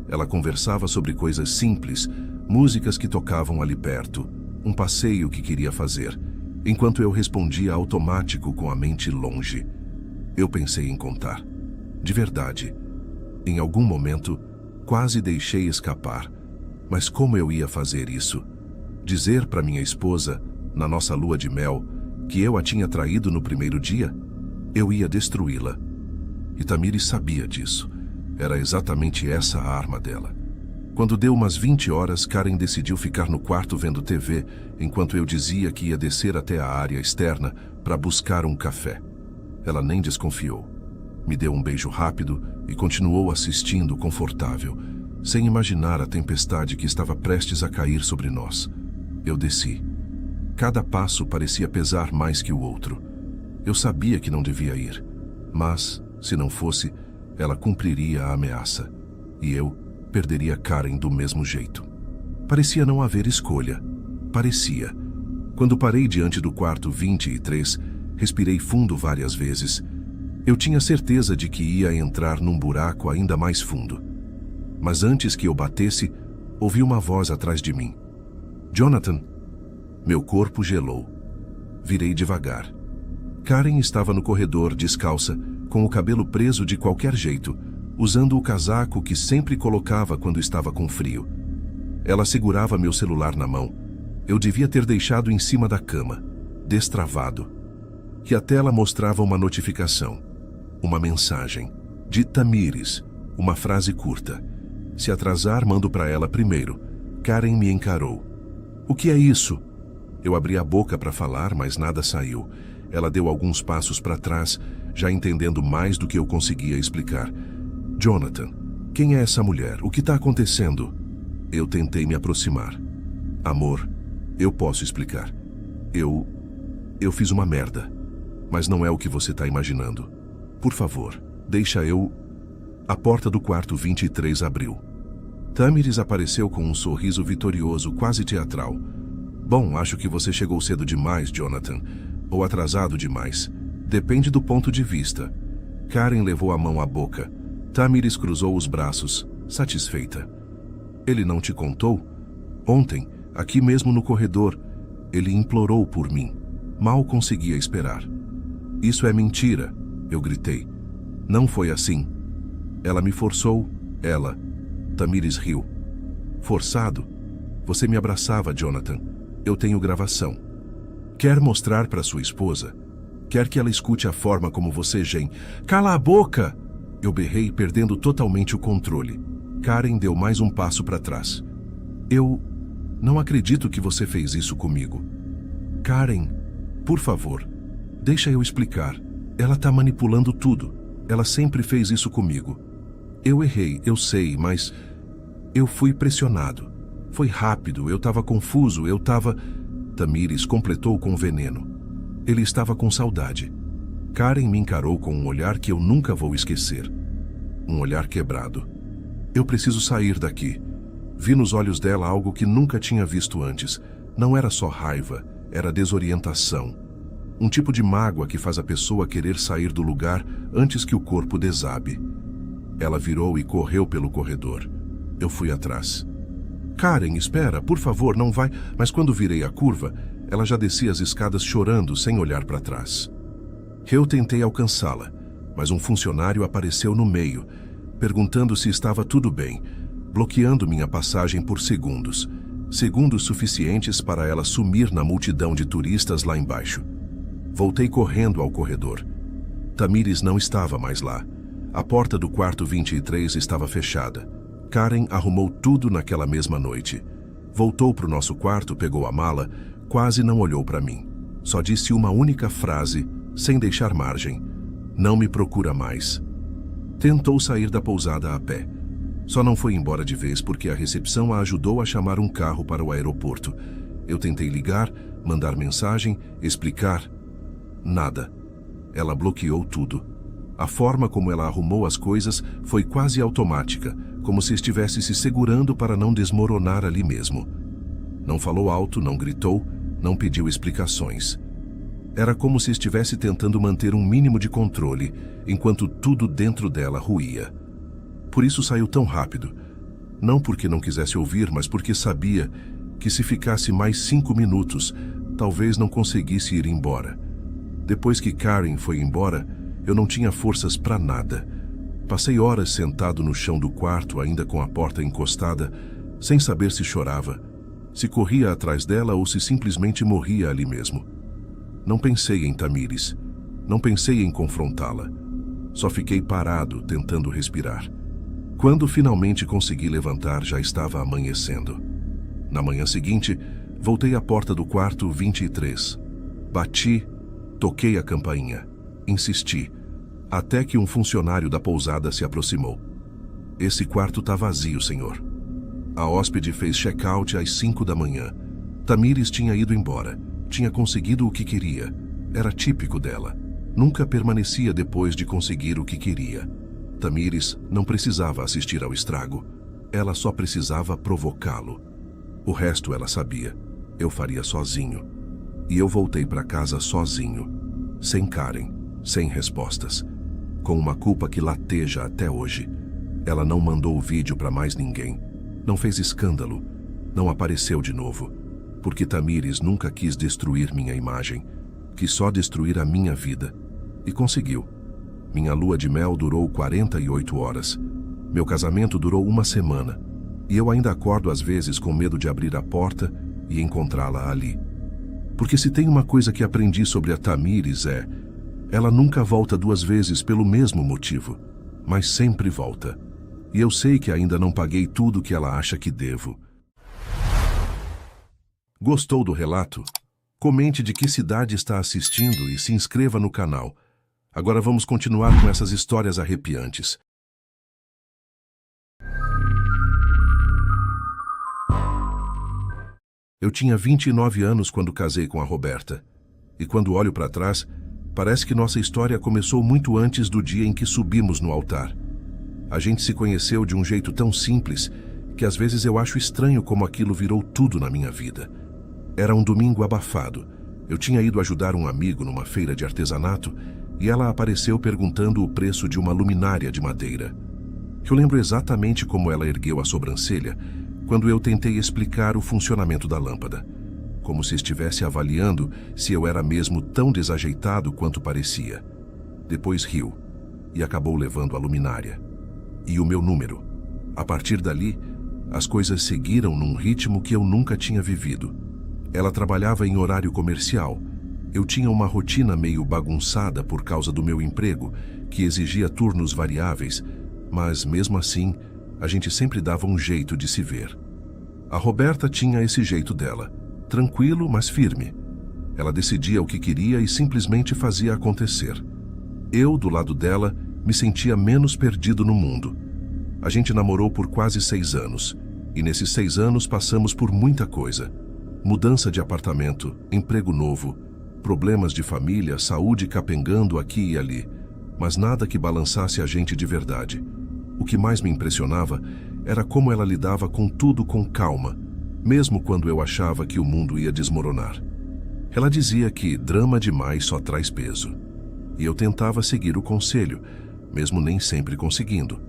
Ela conversava sobre coisas simples, músicas que tocavam ali perto, um passeio que queria fazer, enquanto eu respondia automático com a mente longe. Eu pensei em contar. De verdade. Em algum momento, quase deixei escapar. Mas como eu ia fazer isso? Dizer para minha esposa, na nossa lua de mel, que eu a tinha traído no primeiro dia? Eu ia destruí-la. E Tamires sabia disso. Era exatamente essa a arma dela. Quando deu umas 20 horas, Karen decidiu ficar no quarto vendo TV, enquanto eu dizia que ia descer até a área externa para buscar um café. Ela nem desconfiou. Me deu um beijo rápido e continuou assistindo confortável, sem imaginar a tempestade que estava prestes a cair sobre nós. Eu desci. Cada passo parecia pesar mais que o outro. Eu sabia que não devia ir, mas, se não fosse, ela cumpriria a ameaça, e eu perderia Karen do mesmo jeito. Parecia não haver escolha. Parecia. Quando parei diante do quarto 23, respirei fundo várias vezes. Eu tinha certeza de que ia entrar num buraco ainda mais fundo. Mas antes que eu batesse, ouvi uma voz atrás de mim. Jonathan! Meu corpo gelou. Virei devagar. Karen estava no corredor, descalça, com o cabelo preso de qualquer jeito, usando o casaco que sempre colocava quando estava com frio. Ela segurava meu celular na mão. Eu devia ter deixado em cima da cama, destravado. E a tela mostrava uma notificação. Uma mensagem. De Tamires. Uma frase curta. Se atrasar, mando para ela primeiro. Karen me encarou. O que é isso? Eu abri a boca para falar, mas nada saiu. Ela deu alguns passos para trás, já entendendo mais do que eu conseguia explicar. Jonathan, quem é essa mulher? O que está acontecendo? Eu tentei me aproximar. Amor, eu posso explicar. Eu fiz uma merda. Mas não é o que você está imaginando. Por favor, deixa eu... A porta do quarto 23 abriu. Tamires apareceu com um sorriso vitorioso, quase teatral. Bom, acho que você chegou cedo demais, Jonathan. Ou atrasado demais. Depende do ponto de vista. Karen levou a mão à boca. Tamires cruzou os braços, satisfeita. Ele não te contou? Ontem, aqui mesmo no corredor, ele implorou por mim. Mal conseguia esperar. Isso é mentira, eu gritei. Não foi assim. Ela me forçou, ela. Tamires riu. Forçado? Você me abraçava, Jonathan. Eu tenho gravação. Quer mostrar para sua esposa? Quer que ela escute a forma como você geme? Cala a boca! Eu berrei, perdendo totalmente o controle. Karen deu mais um passo para trás. Eu não acredito que você fez isso comigo. Karen, por favor, deixa eu explicar. Ela está manipulando tudo. Ela sempre fez isso comigo. Eu errei, eu sei, mas eu fui pressionado. Foi rápido, eu estava confuso, Tamires completou com veneno. Ele estava com saudade. Karen me encarou com um olhar que eu nunca vou esquecer. Um olhar quebrado. Eu preciso sair daqui. Vi nos olhos dela algo que nunca tinha visto antes. Não era só raiva, era desorientação. Um tipo de mágoa que faz a pessoa querer sair do lugar antes que o corpo desabe. Ela virou e correu pelo corredor. Eu fui atrás. Karen, espera, por favor, não vai... Mas quando virei a curva, ela já descia as escadas chorando, sem olhar para trás. Eu tentei alcançá-la, mas um funcionário apareceu no meio, perguntando se estava tudo bem, bloqueando minha passagem por segundos. Segundos suficientes para ela sumir na multidão de turistas lá embaixo. Voltei correndo ao corredor. Tamires não estava mais lá. A porta do quarto 23 estava fechada. Karen arrumou tudo naquela mesma noite. Voltou para o nosso quarto, pegou a mala, quase não olhou para mim. Só disse uma única frase, sem deixar margem. Não me procura mais. Tentou sair da pousada a pé. Só não foi embora de vez porque a recepção a ajudou a chamar um carro para o aeroporto. Eu tentei ligar, mandar mensagem, explicar. Nada. Ela bloqueou tudo. A forma como ela arrumou as coisas foi quase automática, como se estivesse se segurando para não desmoronar ali mesmo. Não falou alto, não gritou, não pediu explicações. Era como se estivesse tentando manter um mínimo de controle, enquanto tudo dentro dela ruía. Por isso saiu tão rápido. Não porque não quisesse ouvir, mas porque sabia que se ficasse mais 5 minutos, talvez não conseguisse ir embora. Depois que Karen foi embora, eu não tinha forças para nada. Passei horas sentado no chão do quarto, ainda com a porta encostada, sem saber se chorava, se corria atrás dela ou se simplesmente morria ali mesmo. Não pensei em Tamires. Não pensei em confrontá-la. Só fiquei parado, tentando respirar. Quando finalmente consegui levantar, já estava amanhecendo. Na manhã seguinte, voltei à porta do quarto 23. Bati, toquei a campainha. Insisti, até que um funcionário da pousada se aproximou. Esse quarto está vazio, senhor. A hóspede fez check-out às 5 da manhã. Tamires tinha ido embora. Tinha conseguido o que queria. Era típico dela. Nunca permanecia depois de conseguir o que queria. Tamires não precisava assistir ao estrago. Ela só precisava provocá-lo. O resto ela sabia. Eu faria sozinho. E eu voltei para casa sozinho. Sem Karen. Sem respostas. Com uma culpa que lateja até hoje. Ela não mandou o vídeo para mais ninguém. Não fez escândalo. Não apareceu de novo. Porque Tamires nunca quis destruir minha imagem. Quis só destruir a minha vida. E conseguiu. Minha lua de mel durou 48 horas. Meu casamento durou 1 semana. E eu ainda acordo às vezes com medo de abrir a porta e encontrá-la ali. Porque se tem uma coisa que aprendi sobre a Tamires é... Ela nunca volta 2 vezes pelo mesmo motivo, mas sempre volta. E eu sei que ainda não paguei tudo que ela acha que devo. Gostou do relato? Comente de que cidade está assistindo e se inscreva no canal. Agora vamos continuar com essas histórias arrepiantes. Eu tinha 29 anos quando casei com a Roberta. E quando olho para trás, parece que nossa história começou muito antes do dia em que subimos no altar. A gente se conheceu de um jeito tão simples que às vezes eu acho estranho como aquilo virou tudo na minha vida. Era um domingo abafado. Eu tinha ido ajudar um amigo numa feira de artesanato e ela apareceu perguntando o preço de uma luminária de madeira. Eu lembro exatamente como ela ergueu a sobrancelha quando eu tentei explicar o funcionamento da lâmpada. Como se estivesse avaliando se eu era mesmo tão desajeitado quanto parecia. Depois riu e acabou levando a luminária. E o meu número. A partir dali, as coisas seguiram num ritmo que eu nunca tinha vivido. Ela trabalhava em horário comercial. Eu tinha uma rotina meio bagunçada por causa do meu emprego, que exigia turnos variáveis, mas mesmo assim, a gente sempre dava um jeito de se ver. A Roberta tinha esse jeito dela. Tranquilo, mas firme. Ela decidia o que queria e simplesmente fazia acontecer. Eu, do lado dela, me sentia menos perdido no mundo. A gente namorou por quase 6 anos, e nesses 6 anos passamos por muita coisa. Mudança de apartamento, emprego novo, problemas de família, saúde capengando aqui e ali, mas nada que balançasse a gente de verdade. O que mais me impressionava era como ela lidava com tudo com calma, mesmo quando eu achava que o mundo ia desmoronar. Ela dizia que drama demais só traz peso. E eu tentava seguir o conselho, mesmo nem sempre conseguindo.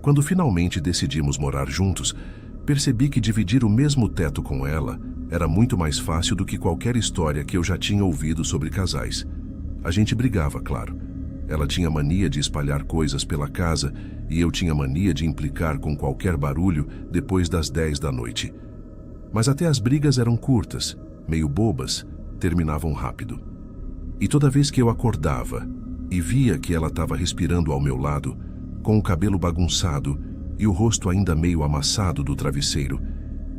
Quando finalmente decidimos morar juntos, percebi que dividir o mesmo teto com ela era muito mais fácil do que qualquer história que eu já tinha ouvido sobre casais. A gente brigava, claro. Ela tinha mania de espalhar coisas pela casa e eu tinha mania de implicar com qualquer barulho depois das 10 da noite. Mas até as brigas eram curtas, meio bobas, terminavam rápido. E toda vez que eu acordava e via que ela estava respirando ao meu lado, com o cabelo bagunçado e o rosto ainda meio amassado do travesseiro,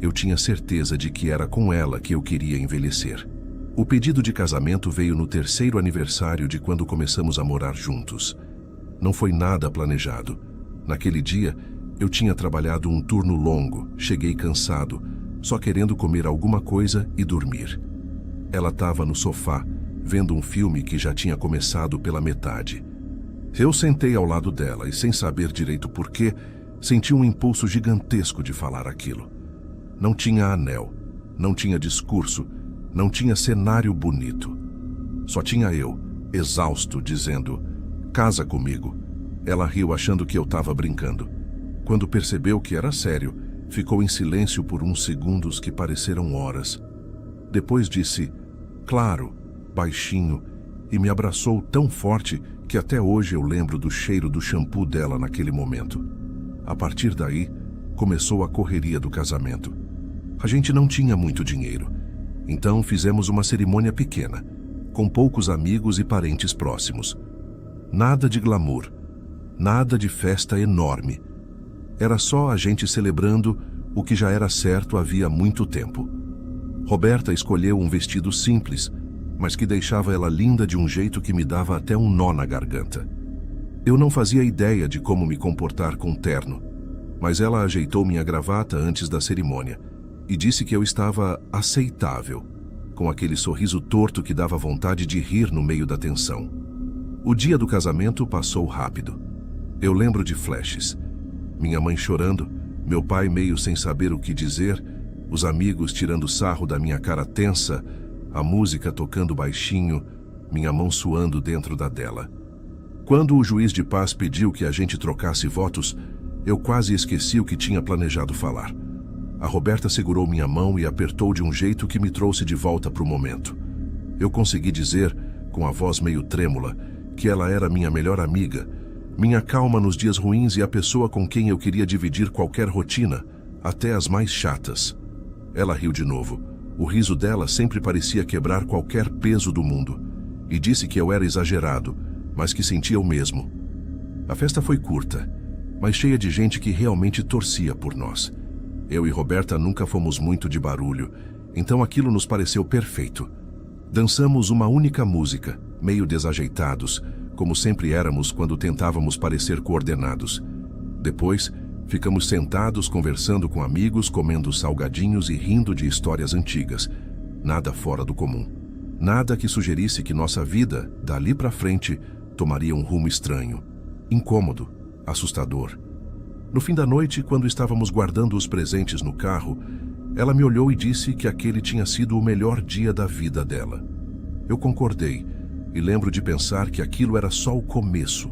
eu tinha certeza de que era com ela que eu queria envelhecer. O pedido de casamento veio no 3º aniversário de quando começamos a morar juntos. Não foi nada planejado. Naquele dia, eu tinha trabalhado um turno longo, cheguei cansado, só querendo comer alguma coisa e dormir. Ela estava no sofá, vendo um filme que já tinha começado pela metade. Eu sentei ao lado dela e, sem saber direito porquê, senti um impulso gigantesco de falar aquilo. Não tinha anel, não tinha discurso, não tinha cenário bonito. Só tinha eu, exausto, dizendo: "Casa comigo." Ela riu achando que eu estava brincando. Quando percebeu que era sério, ficou em silêncio por uns segundos que pareceram horas. Depois disse: "Claro", baixinho, e me abraçou tão forte que até hoje eu lembro do cheiro do shampoo dela naquele momento. A partir daí, começou a correria do casamento. A gente não tinha muito dinheiro, então fizemos uma cerimônia pequena, com poucos amigos e parentes próximos. Nada de glamour, nada de festa enorme. Era só a gente celebrando o que já era certo havia muito tempo. Roberta escolheu um vestido simples, mas que deixava ela linda de um jeito que me dava até um nó na garganta. Eu não fazia ideia de como me comportar com terno, mas ela ajeitou minha gravata antes da cerimônia e disse que eu estava aceitável, com aquele sorriso torto que dava vontade de rir no meio da tensão. O dia do casamento passou rápido. Eu lembro de flashes. Minha mãe chorando, meu pai meio sem saber o que dizer, os amigos tirando sarro da minha cara tensa, a música tocando baixinho, minha mão suando dentro da dela. Quando o juiz de paz pediu que a gente trocasse votos, eu quase esqueci o que tinha planejado falar. A Roberta segurou minha mão e apertou de um jeito que me trouxe de volta para o momento. Eu consegui dizer, com a voz meio trêmula, que ela era minha melhor amiga, minha calma nos dias ruins e a pessoa com quem eu queria dividir qualquer rotina, até as mais chatas. Ela riu de novo. O riso dela sempre parecia quebrar qualquer peso do mundo, e disse que eu era exagerado, mas que sentia o mesmo. A festa foi curta, mas cheia de gente que realmente torcia por nós. Eu e Roberta nunca fomos muito de barulho, então aquilo nos pareceu perfeito. Dançamos uma única música, meio desajeitados, como sempre éramos quando tentávamos parecer coordenados. Depois, ficamos sentados conversando com amigos, comendo salgadinhos e rindo de histórias antigas. Nada fora do comum. Nada que sugerisse que nossa vida, dali para frente, tomaria um rumo estranho, incômodo, assustador. No fim da noite, quando estávamos guardando os presentes no carro, ela me olhou e disse que aquele tinha sido o melhor dia da vida dela. Eu concordei e lembro de pensar que aquilo era só o começo,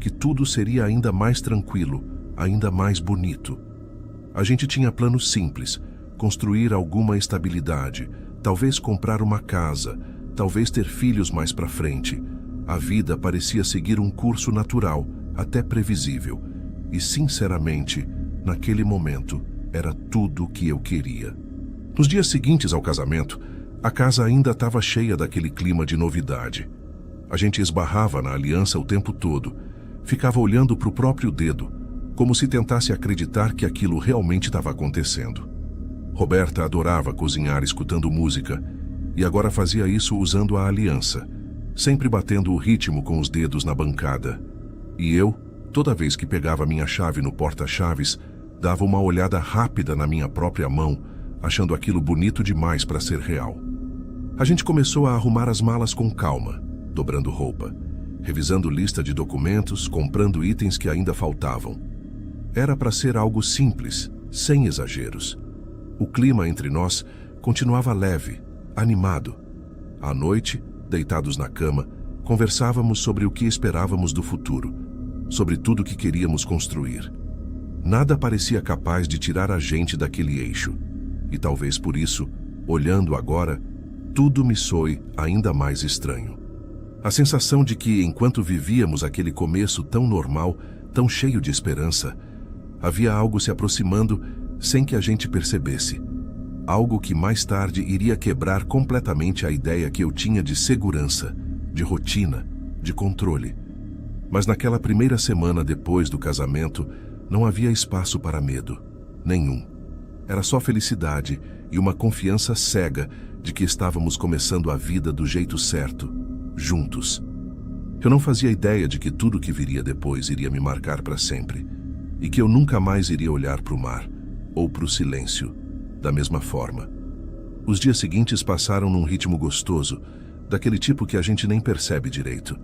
que tudo seria ainda mais tranquilo, ainda mais bonito. A gente tinha planos simples, construir alguma estabilidade, talvez comprar uma casa, talvez ter filhos mais para frente. A vida parecia seguir um curso natural, até previsível. E, sinceramente, naquele momento, era tudo o que eu queria. Nos dias seguintes ao casamento, a casa ainda estava cheia daquele clima de novidade. A gente esbarrava na aliança o tempo todo, ficava olhando para o próprio dedo, como se tentasse acreditar que aquilo realmente estava acontecendo. Roberta adorava cozinhar escutando música, e agora fazia isso usando a aliança, sempre batendo o ritmo com os dedos na bancada. E eu, toda vez que pegava minha chave no porta-chaves, dava uma olhada rápida na minha própria mão, achando aquilo bonito demais para ser real. A gente começou a arrumar as malas com calma, dobrando roupa, revisando lista de documentos, comprando itens que ainda faltavam. Era para ser algo simples, sem exageros. O clima entre nós continuava leve, animado. À noite, deitados na cama, conversávamos sobre o que esperávamos do futuro, sobre tudo que queríamos construir. Nada parecia capaz de tirar a gente daquele eixo. E talvez por isso, olhando agora, tudo me soe ainda mais estranho. A sensação de que, enquanto vivíamos aquele começo tão normal, tão cheio de esperança, havia algo se aproximando sem que a gente percebesse. Algo que mais tarde iria quebrar completamente a ideia que eu tinha de segurança, de rotina, de controle. Mas naquela primeira semana depois do casamento, não havia espaço para medo, nenhum. Era só felicidade e uma confiança cega de que estávamos começando a vida do jeito certo, juntos. Eu não fazia ideia de que tudo que viria depois iria me marcar para sempre, e que eu nunca mais iria olhar para o mar, ou para o silêncio, da mesma forma. Os dias seguintes passaram num ritmo gostoso, daquele tipo que a gente nem percebe direito.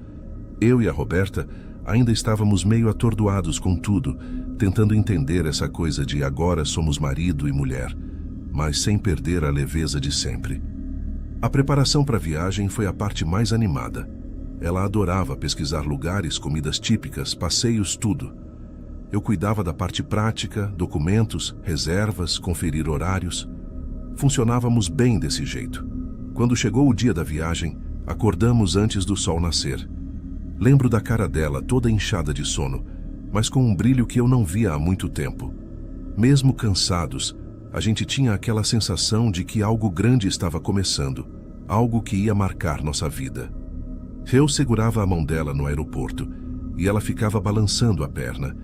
Eu e a Roberta ainda estávamos meio atordoados com tudo, tentando entender essa coisa de agora somos marido e mulher, mas sem perder a leveza de sempre. A preparação para a viagem foi a parte mais animada. Ela adorava pesquisar lugares, comidas típicas, passeios, tudo. Eu cuidava da parte prática, documentos, reservas, conferir horários. Funcionávamos bem desse jeito. Quando chegou o dia da viagem, acordamos antes do sol nascer. Lembro da cara dela, toda inchada de sono, mas com um brilho que eu não via há muito tempo. Mesmo cansados, a gente tinha aquela sensação de que algo grande estava começando, algo que ia marcar nossa vida. Eu segurava a mão dela no aeroporto e ela ficava balançando a perna,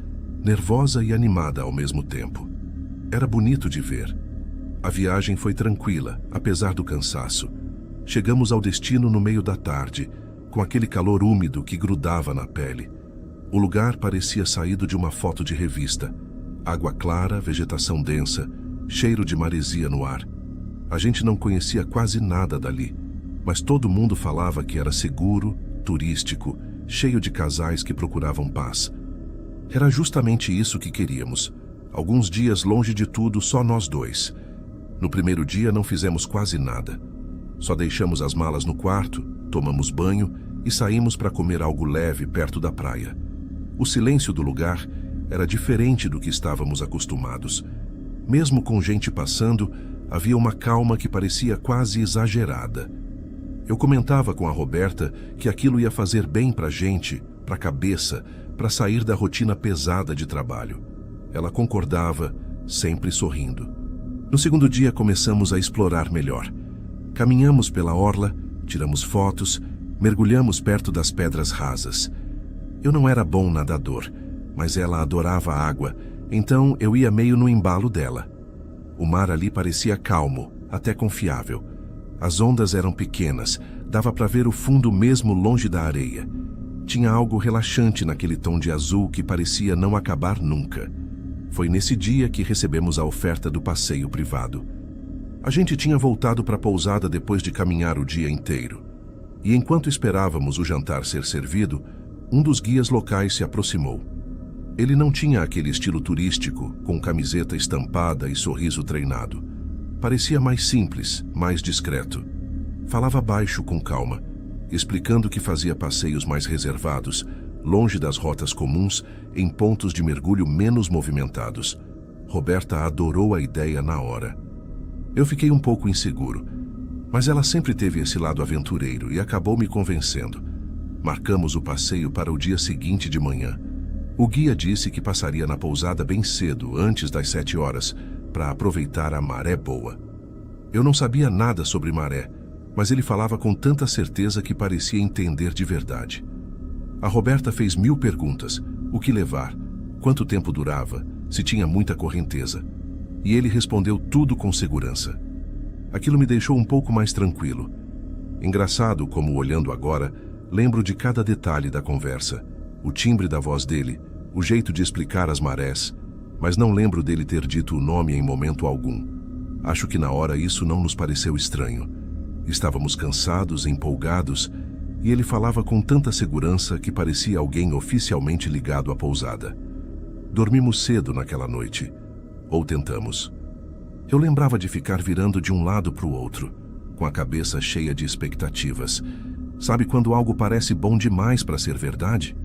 nervosa e animada ao mesmo tempo. Era bonito de ver. A viagem foi tranquila, apesar do cansaço. Chegamos ao destino no meio da tarde, com aquele calor úmido que grudava na pele. O lugar parecia saído de uma foto de revista. Água clara, vegetação densa, cheiro de maresia no ar. A gente não conhecia quase nada dali, mas todo mundo falava que era seguro, turístico, cheio de casais que procuravam paz. Era justamente isso que queríamos. Alguns dias longe de tudo, só nós dois. No primeiro dia não fizemos quase nada. Só deixamos as malas no quarto, tomamos banho e saímos para comer algo leve perto da praia. O silêncio do lugar era diferente do que estávamos acostumados. Mesmo com gente passando, havia uma calma que parecia quase exagerada. Eu comentava com a Roberta que aquilo ia fazer bem para a gente, para a cabeça, para sair da rotina pesada de trabalho. Ela concordava, sempre sorrindo. No segundo dia começamos a explorar melhor. Caminhamos pela orla, tiramos fotos, mergulhamos perto das pedras rasas. Eu não era bom nadador, mas ela adorava a água, então eu ia meio no embalo dela. O mar ali parecia calmo, até confiável. As ondas eram pequenas, dava para ver o fundo mesmo longe da areia. Tinha algo relaxante naquele tom de azul que parecia não acabar nunca. Foi nesse dia que recebemos a oferta do passeio privado. A gente tinha voltado para a pousada depois de caminhar o dia inteiro. E enquanto esperávamos o jantar ser servido, um dos guias locais se aproximou. Ele não tinha aquele estilo turístico, com camiseta estampada e sorriso treinado. Parecia mais simples, mais discreto. Falava baixo com calma, explicando que fazia passeios mais reservados, longe das rotas comuns, em pontos de mergulho menos movimentados. Roberta adorou a ideia na hora. Eu fiquei um pouco inseguro, mas ela sempre teve esse lado aventureiro e acabou me convencendo. Marcamos o passeio para o dia seguinte de manhã. O guia disse que passaria na pousada bem cedo, antes das 7 horas, para aproveitar a maré boa. Eu não sabia nada sobre maré, mas ele falava com tanta certeza que parecia entender de verdade. A Roberta fez 1000 perguntas: o que levar, quanto tempo durava, se tinha muita correnteza. E ele respondeu tudo com segurança. Aquilo me deixou um pouco mais tranquilo. Engraçado como, olhando agora, lembro de cada detalhe da conversa, o timbre da voz dele, o jeito de explicar as marés, mas não lembro dele ter dito o nome em momento algum. Acho que na hora isso não nos pareceu estranho. Estávamos cansados, empolgados, e ele falava com tanta segurança que parecia alguém oficialmente ligado à pousada. Dormimos cedo naquela noite. Ou tentamos. Eu lembrava de ficar virando de um lado para o outro, com a cabeça cheia de expectativas. Sabe quando algo parece bom demais para ser verdade?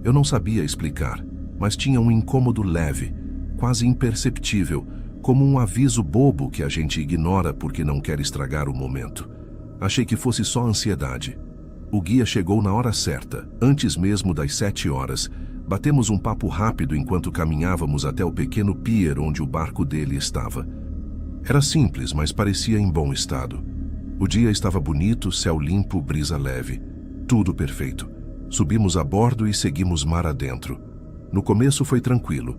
Eu não sabia explicar, mas tinha um incômodo leve, quase imperceptível, como um aviso bobo que a gente ignora porque não quer estragar o momento. Achei que fosse só ansiedade. O guia chegou na hora certa, antes mesmo das 7 horas. Batemos um papo rápido enquanto caminhávamos até o pequeno pier onde o barco dele estava. Era simples, mas parecia em bom estado. O dia estava bonito, céu limpo, brisa leve. Tudo perfeito. Subimos a bordo e seguimos mar adentro. No começo foi tranquilo.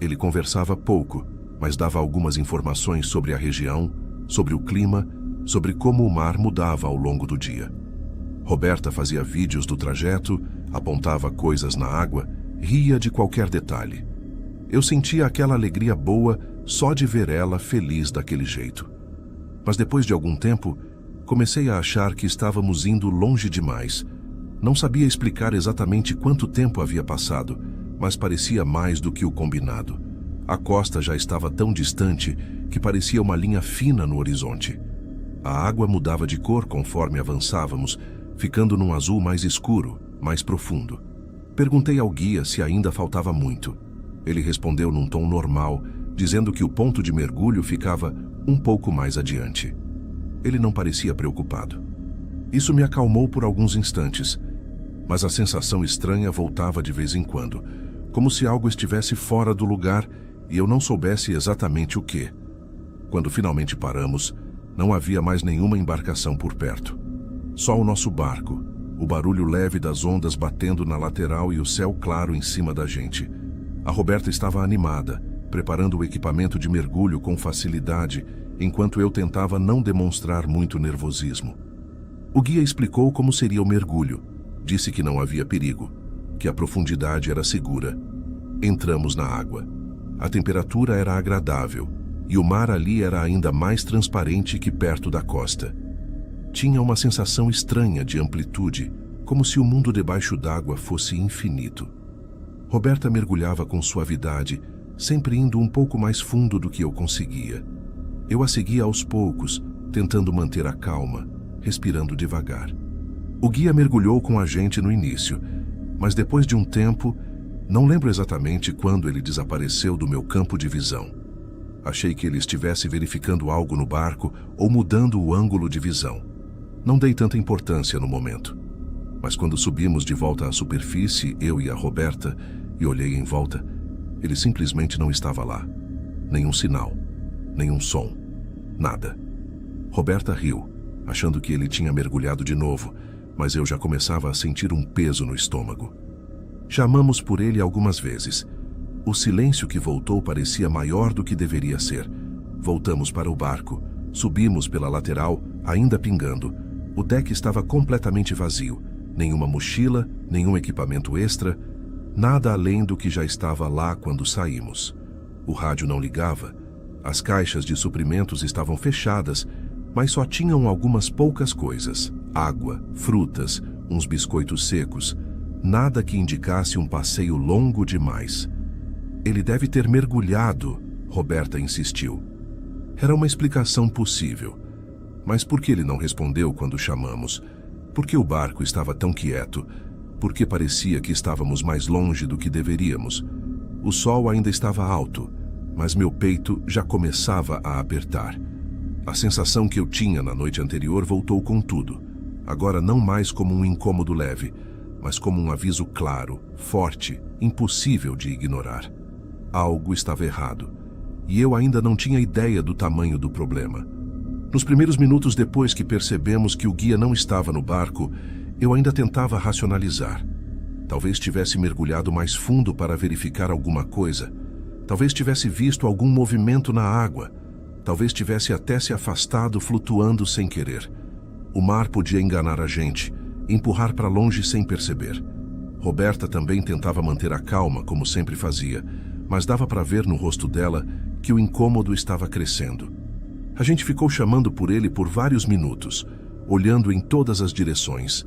Ele conversava pouco, mas dava algumas informações sobre a região, sobre o clima, sobre como o mar mudava ao longo do dia. Roberta fazia vídeos do trajeto, apontava coisas na água, ria de qualquer detalhe. Eu sentia aquela alegria boa só de ver ela feliz daquele jeito. Mas depois de algum tempo, comecei a achar que estávamos indo longe demais. Não sabia explicar exatamente quanto tempo havia passado, mas parecia mais do que o combinado. A costa já estava tão distante que parecia uma linha fina no horizonte. A água mudava de cor conforme avançávamos, ficando num azul mais escuro, mais profundo. Perguntei ao guia se ainda faltava muito. Ele respondeu num tom normal, dizendo que o ponto de mergulho ficava um pouco mais adiante. Ele não parecia preocupado. Isso me acalmou por alguns instantes, mas a sensação estranha voltava de vez em quando, como se algo estivesse fora do lugar e eu não soubesse exatamente o que. Quando finalmente paramos, não havia mais nenhuma embarcação por perto. Só o nosso barco, o barulho leve das ondas batendo na lateral e o céu claro em cima da gente. A Roberta estava animada, preparando o equipamento de mergulho com facilidade, enquanto eu tentava não demonstrar muito nervosismo. O guia explicou como seria o mergulho. Disse que não havia perigo, que a profundidade era segura. Entramos na água. A temperatura era agradável e o mar ali era ainda mais transparente que perto da costa. Tinha uma sensação estranha de amplitude, como se o mundo debaixo d'água fosse infinito. Roberta mergulhava com suavidade, sempre indo um pouco mais fundo do que eu conseguia. Eu a seguia aos poucos, tentando manter a calma, respirando devagar. O guia mergulhou com a gente no início, mas depois de um tempo, não lembro exatamente quando ele desapareceu do meu campo de visão. Achei que ele estivesse verificando algo no barco ou mudando o ângulo de visão. Não dei tanta importância no momento. Mas quando subimos de volta à superfície, eu e a Roberta, e olhei em volta, ele simplesmente não estava lá. Nenhum sinal, nenhum som, nada. Roberta riu, achando que ele tinha mergulhado de novo, mas eu já começava a sentir um peso no estômago. Chamamos por ele algumas vezes. O silêncio que voltou parecia maior do que deveria ser. Voltamos para o barco, subimos pela lateral, ainda pingando. O deck estava completamente vazio. Nenhuma mochila, nenhum equipamento extra, nada além do que já estava lá quando saímos. O rádio não ligava, as caixas de suprimentos estavam fechadas, mas só tinham algumas poucas coisas: água, frutas, uns biscoitos secos. Nada que indicasse um passeio longo demais. Ele deve ter mergulhado, Roberta insistiu. Era uma explicação possível. Mas por que ele não respondeu quando chamamos? Por que o barco estava tão quieto? Por que parecia que estávamos mais longe do que deveríamos? O sol ainda estava alto, mas meu peito já começava a apertar. A sensação que eu tinha na noite anterior voltou com tudo. Agora não mais como um incômodo leve, mas como um aviso claro, forte, impossível de ignorar. Algo estava errado, e eu ainda não tinha ideia do tamanho do problema. Nos primeiros minutos depois que percebemos que o guia não estava no barco, eu ainda tentava racionalizar. Talvez tivesse mergulhado mais fundo para verificar alguma coisa. Talvez tivesse visto algum movimento na água. Talvez tivesse até se afastado flutuando sem querer. O mar podia enganar a gente, empurrar para longe sem perceber. Roberta também tentava manter a calma, como sempre fazia, mas dava para ver no rosto dela que o incômodo estava crescendo. A gente ficou chamando por ele por vários minutos, olhando em todas as direções,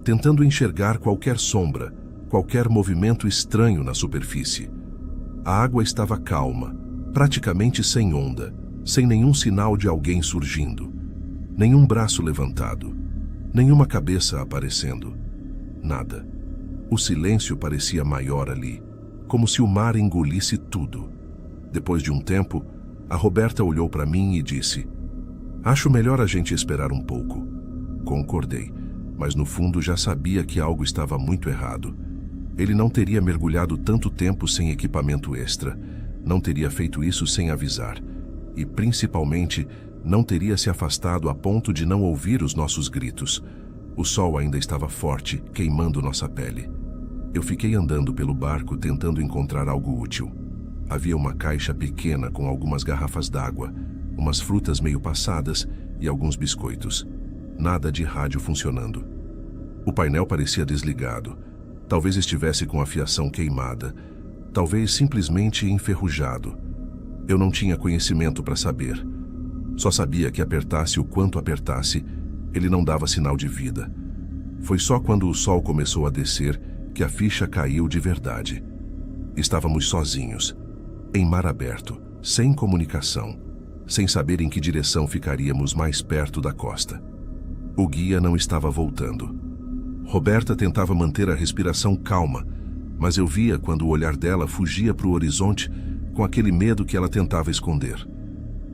tentando enxergar qualquer sombra, qualquer movimento estranho na superfície. A água estava calma, praticamente sem onda, sem nenhum sinal de alguém surgindo. Nenhum braço levantado, nenhuma cabeça aparecendo. Nada. O silêncio parecia maior ali, como se o mar engolisse tudo. Depois de um tempo, a Roberta olhou para mim e disse: "Acho melhor a gente esperar um pouco." Concordei, mas no fundo já sabia que algo estava muito errado. Ele não teria mergulhado tanto tempo sem equipamento extra, não teria feito isso sem avisar, e principalmente não teria se afastado a ponto de não ouvir os nossos gritos. O sol ainda estava forte, queimando nossa pele. Eu fiquei andando pelo barco tentando encontrar algo útil. Havia uma caixa pequena com algumas garrafas d'água, umas frutas meio passadas e alguns biscoitos. Nada de rádio funcionando. O painel parecia desligado. Talvez estivesse com a fiação queimada. Talvez simplesmente enferrujado. Eu não tinha conhecimento para saber. Só sabia que apertasse o quanto apertasse, ele não dava sinal de vida. Foi só quando o sol começou a descer que a ficha caiu de verdade. Estávamos sozinhos, em mar aberto, sem comunicação, sem saber em que direção ficaríamos mais perto da costa. O guia não estava voltando. Roberta tentava manter a respiração calma, mas eu via quando o olhar dela fugia para o horizonte com aquele medo que ela tentava esconder.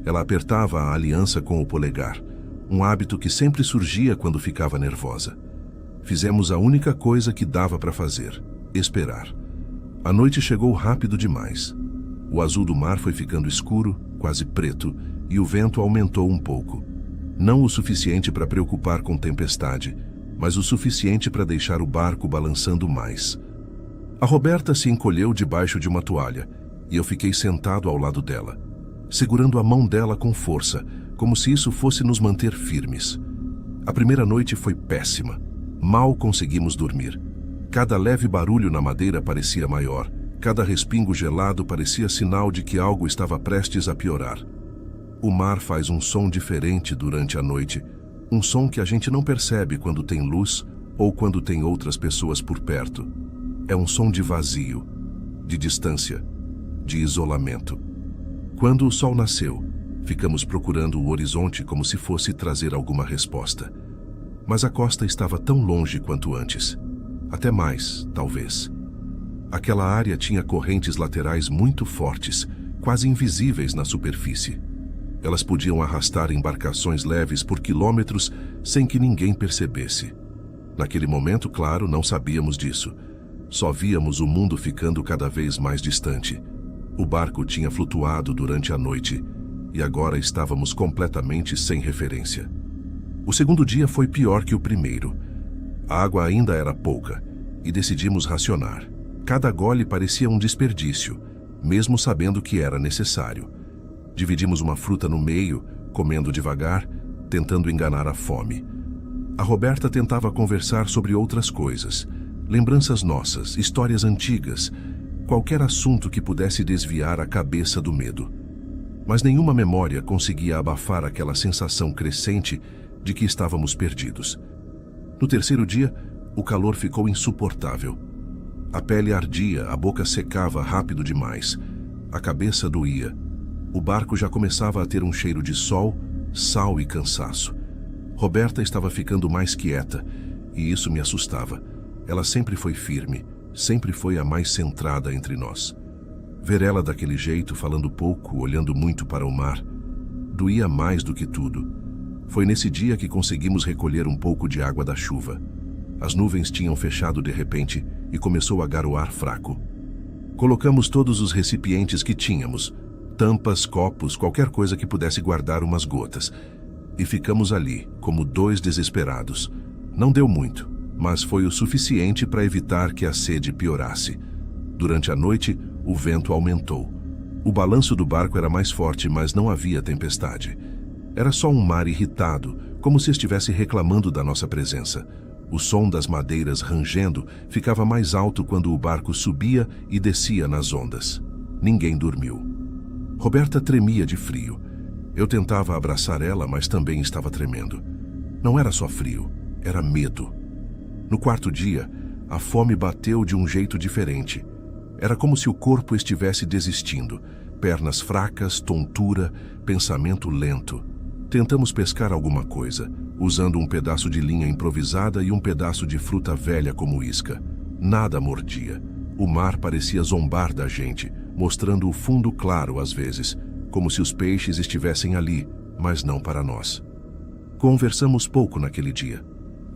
Ela apertava a aliança com o polegar, um hábito que sempre surgia quando ficava nervosa. Fizemos a única coisa que dava para fazer: esperar. A noite chegou rápido demais. O azul do mar foi ficando escuro, quase preto, e o vento aumentou um pouco. Não o suficiente para preocupar com tempestade, mas o suficiente para deixar o barco balançando mais. A Roberta se encolheu debaixo de uma toalha, e eu fiquei sentado ao lado dela, segurando a mão dela com força, como se isso fosse nos manter firmes. A primeira noite foi péssima. Mal conseguimos dormir. Cada leve barulho na madeira parecia maior. Cada respingo gelado parecia sinal de que algo estava prestes a piorar. O mar faz um som diferente durante a noite, um som que a gente não percebe quando tem luz ou quando tem outras pessoas por perto. É um som de vazio, de distância, de isolamento. Quando o sol nasceu, ficamos procurando o horizonte como se fosse trazer alguma resposta. Mas a costa estava tão longe quanto antes. Até mais, talvez. Aquela área tinha correntes laterais muito fortes, quase invisíveis na superfície. Elas podiam arrastar embarcações leves por quilômetros sem que ninguém percebesse. Naquele momento, claro, não sabíamos disso. Só víamos o mundo ficando cada vez mais distante. O barco tinha flutuado durante a noite e agora estávamos completamente sem referência. O segundo dia foi pior que o primeiro. A água ainda era pouca e decidimos racionar. Cada gole parecia um desperdício, mesmo sabendo que era necessário. Dividimos uma fruta no meio, comendo devagar, tentando enganar a fome. A Roberta tentava conversar sobre outras coisas, lembranças nossas, histórias antigas, qualquer assunto que pudesse desviar a cabeça do medo. Mas nenhuma memória conseguia abafar aquela sensação crescente de que estávamos perdidos. No terceiro dia, o calor ficou insuportável. A pele ardia, a boca secava rápido demais, a cabeça doía. O barco já começava a ter um cheiro de sol, sal e cansaço. Roberta estava ficando mais quieta, e isso me assustava. Ela sempre foi firme, sempre foi a mais centrada entre nós. Ver ela daquele jeito, falando pouco, olhando muito para o mar, doía mais do que tudo. Foi nesse dia que conseguimos recolher um pouco de água da chuva. As nuvens tinham fechado de repente e começou a garoar fraco. Colocamos todos os recipientes que tínhamos, tampas, copos, qualquer coisa que pudesse guardar umas gotas, e ficamos ali, como dois desesperados. Não deu muito, mas foi o suficiente para evitar que a sede piorasse. Durante a noite, o vento aumentou. O balanço do barco era mais forte, mas não havia tempestade. Era só um mar irritado, como se estivesse reclamando da nossa presença. O som das madeiras rangendo ficava mais alto quando o barco subia e descia nas ondas. Ninguém dormiu. Roberta tremia de frio. Eu tentava abraçar ela, mas também estava tremendo. Não era só frio, era medo. No quarto dia, a fome bateu de um jeito diferente. Era como se o corpo estivesse desistindo. Pernas fracas, tontura, pensamento lento. Tentamos pescar alguma coisa, usando um pedaço de linha improvisada e um pedaço de fruta velha como isca. Nada mordia. O mar parecia zombar da gente, mostrando o fundo claro às vezes, como se os peixes estivessem ali, mas não para nós. Conversamos pouco naquele dia.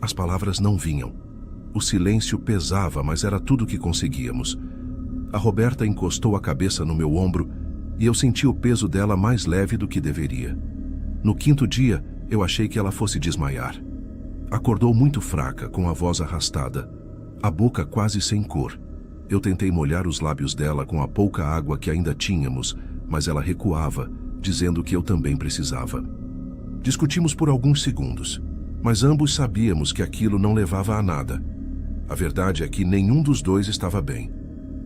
As palavras não vinham. O silêncio pesava, mas era tudo o que conseguíamos. A Roberta encostou a cabeça no meu ombro e eu senti o peso dela mais leve do que deveria. No quinto dia, eu achei que ela fosse desmaiar. Acordou muito fraca, com a voz arrastada, a boca quase sem cor. Eu tentei molhar os lábios dela com a pouca água que ainda tínhamos, mas ela recuava, dizendo que eu também precisava. Discutimos por alguns segundos, mas ambos sabíamos que aquilo não levava a nada. A verdade é que nenhum dos dois estava bem.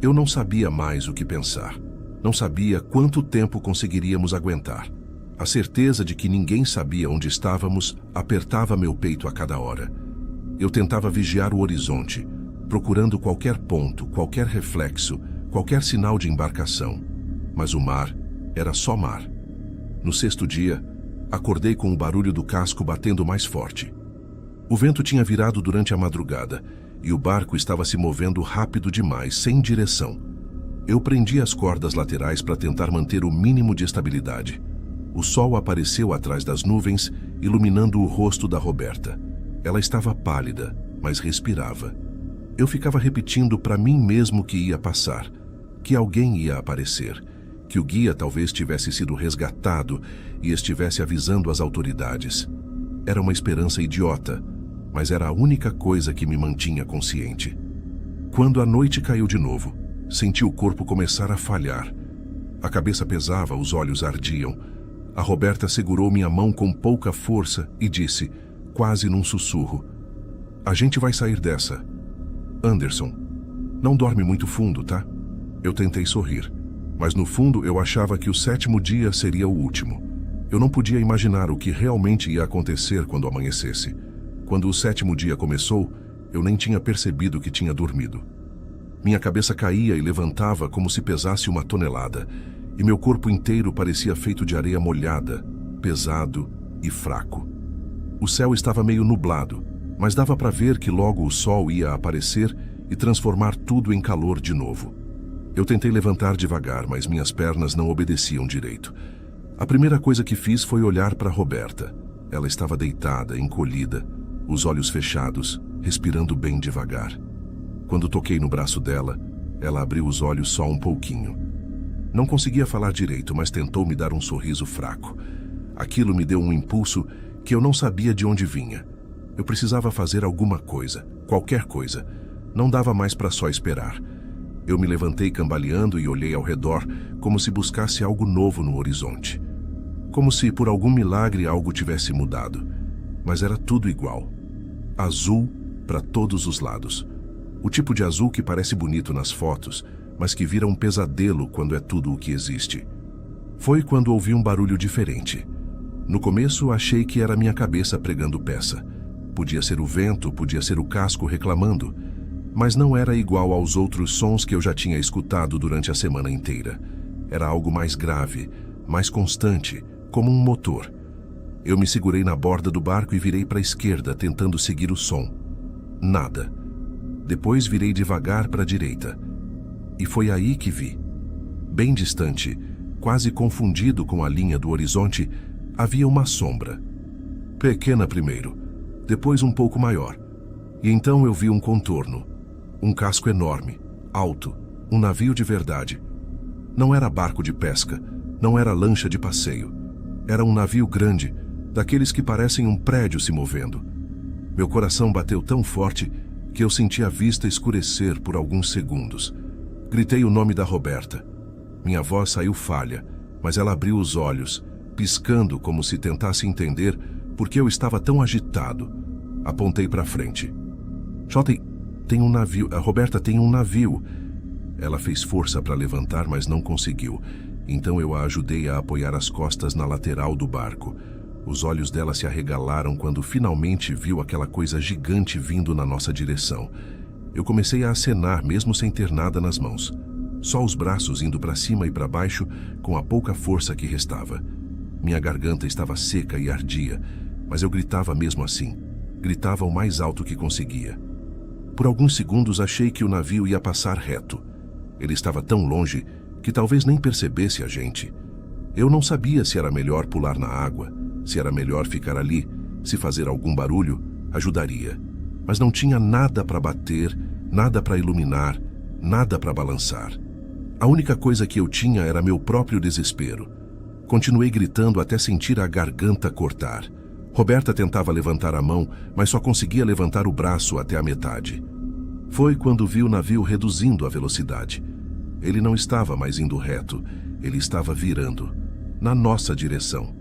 Eu não sabia mais o que pensar. Não sabia quanto tempo conseguiríamos aguentar. A certeza de que ninguém sabia onde estávamos apertava meu peito a cada hora. Eu tentava vigiar o horizonte, procurando qualquer ponto, qualquer reflexo, qualquer sinal de embarcação. Mas o mar era só mar. No sexto dia, acordei com o barulho do casco batendo mais forte. O vento tinha virado durante a madrugada e o barco estava se movendo rápido demais, sem direção. Eu prendi as cordas laterais para tentar manter o mínimo de estabilidade. O sol apareceu atrás das nuvens, iluminando o rosto da Roberta. Ela estava pálida, mas respirava. Eu ficava repetindo para mim mesmo que ia passar, que alguém ia aparecer, que o guia talvez tivesse sido resgatado e estivesse avisando as autoridades. Era uma esperança idiota, mas era a única coisa que me mantinha consciente. Quando a noite caiu de novo, senti o corpo começar a falhar. A cabeça pesava, os olhos ardiam. A Roberta segurou minha mão com pouca força e disse, quase num sussurro, "A gente vai sair dessa. Anderson, não dorme muito fundo, tá?" Eu tentei sorrir, mas no fundo eu achava que o sétimo dia seria o último. Eu não podia imaginar o que realmente ia acontecer quando amanhecesse. Quando o sétimo dia começou, eu nem tinha percebido que tinha dormido. Minha cabeça caía e levantava como se pesasse uma tonelada, e meu corpo inteiro parecia feito de areia molhada, pesado e fraco. O céu estava meio nublado, mas dava para ver que logo o sol ia aparecer e transformar tudo em calor de novo. Eu tentei levantar devagar, mas minhas pernas não obedeciam direito. A primeira coisa que fiz foi olhar para Roberta. Ela estava deitada, encolhida, os olhos fechados, respirando bem devagar. Quando toquei no braço dela, ela abriu os olhos só um pouquinho. Não conseguia falar direito, mas tentou me dar um sorriso fraco. Aquilo me deu um impulso que eu não sabia de onde vinha. Eu precisava fazer alguma coisa, qualquer coisa. Não dava mais para só esperar. Eu me levantei cambaleando e olhei ao redor, como se buscasse algo novo no horizonte. Como se, por algum milagre, algo tivesse mudado. Mas era tudo igual. Azul para todos os lados. O tipo de azul que parece bonito nas fotos, mas que vira um pesadelo quando é tudo o que existe. Foi quando ouvi um barulho diferente. No começo, achei que era minha cabeça pregando peça. Podia ser o vento, podia ser o casco reclamando, mas não era igual aos outros sons que eu já tinha escutado durante a semana inteira. Era algo mais grave, mais constante, como um motor. Eu me segurei na borda do barco e virei para a esquerda, tentando seguir o som. Nada. Depois virei devagar para a direita. E foi aí que vi. Bem distante, quase confundido com a linha do horizonte, havia uma sombra. Pequena primeiro, depois um pouco maior. E então eu vi um contorno. Um casco enorme, alto, um navio de verdade. Não era barco de pesca, não era lancha de passeio. Era um navio grande, daqueles que parecem um prédio se movendo. Meu coração bateu tão forte que eu senti a vista escurecer por alguns segundos. Gritei o nome da Roberta. Minha voz saiu falha, mas ela abriu os olhos, piscando como se tentasse entender por que eu estava tão agitado. Apontei para frente. Shotty, tem um navio. A Roberta tem um navio. Ela fez força para levantar, mas não conseguiu. Então eu a ajudei a apoiar as costas na lateral do barco. Os olhos dela se arregalaram quando finalmente viu aquela coisa gigante vindo na nossa direção. Eu comecei a acenar, mesmo sem ter nada nas mãos. só os braços indo para cima e para baixo com a pouca força que restava. Minha garganta estava seca e ardia, mas eu gritava mesmo assim. Gritava o mais alto que conseguia. Por alguns segundos achei que o navio ia passar reto. Ele estava tão longe que talvez nem percebesse a gente. Eu não sabia se era melhor pular na água, se era melhor ficar ali, se fazer algum barulho, ajudaria. Mas não tinha nada para bater, nada para iluminar, nada para balançar. A única coisa que eu tinha era meu próprio desespero. Continuei gritando até sentir a garganta cortar. Roberta tentava levantar a mão, mas só conseguia levantar o braço até a metade. Foi quando vi o navio reduzindo a velocidade. Ele não estava mais indo reto, ele estava virando, na nossa direção.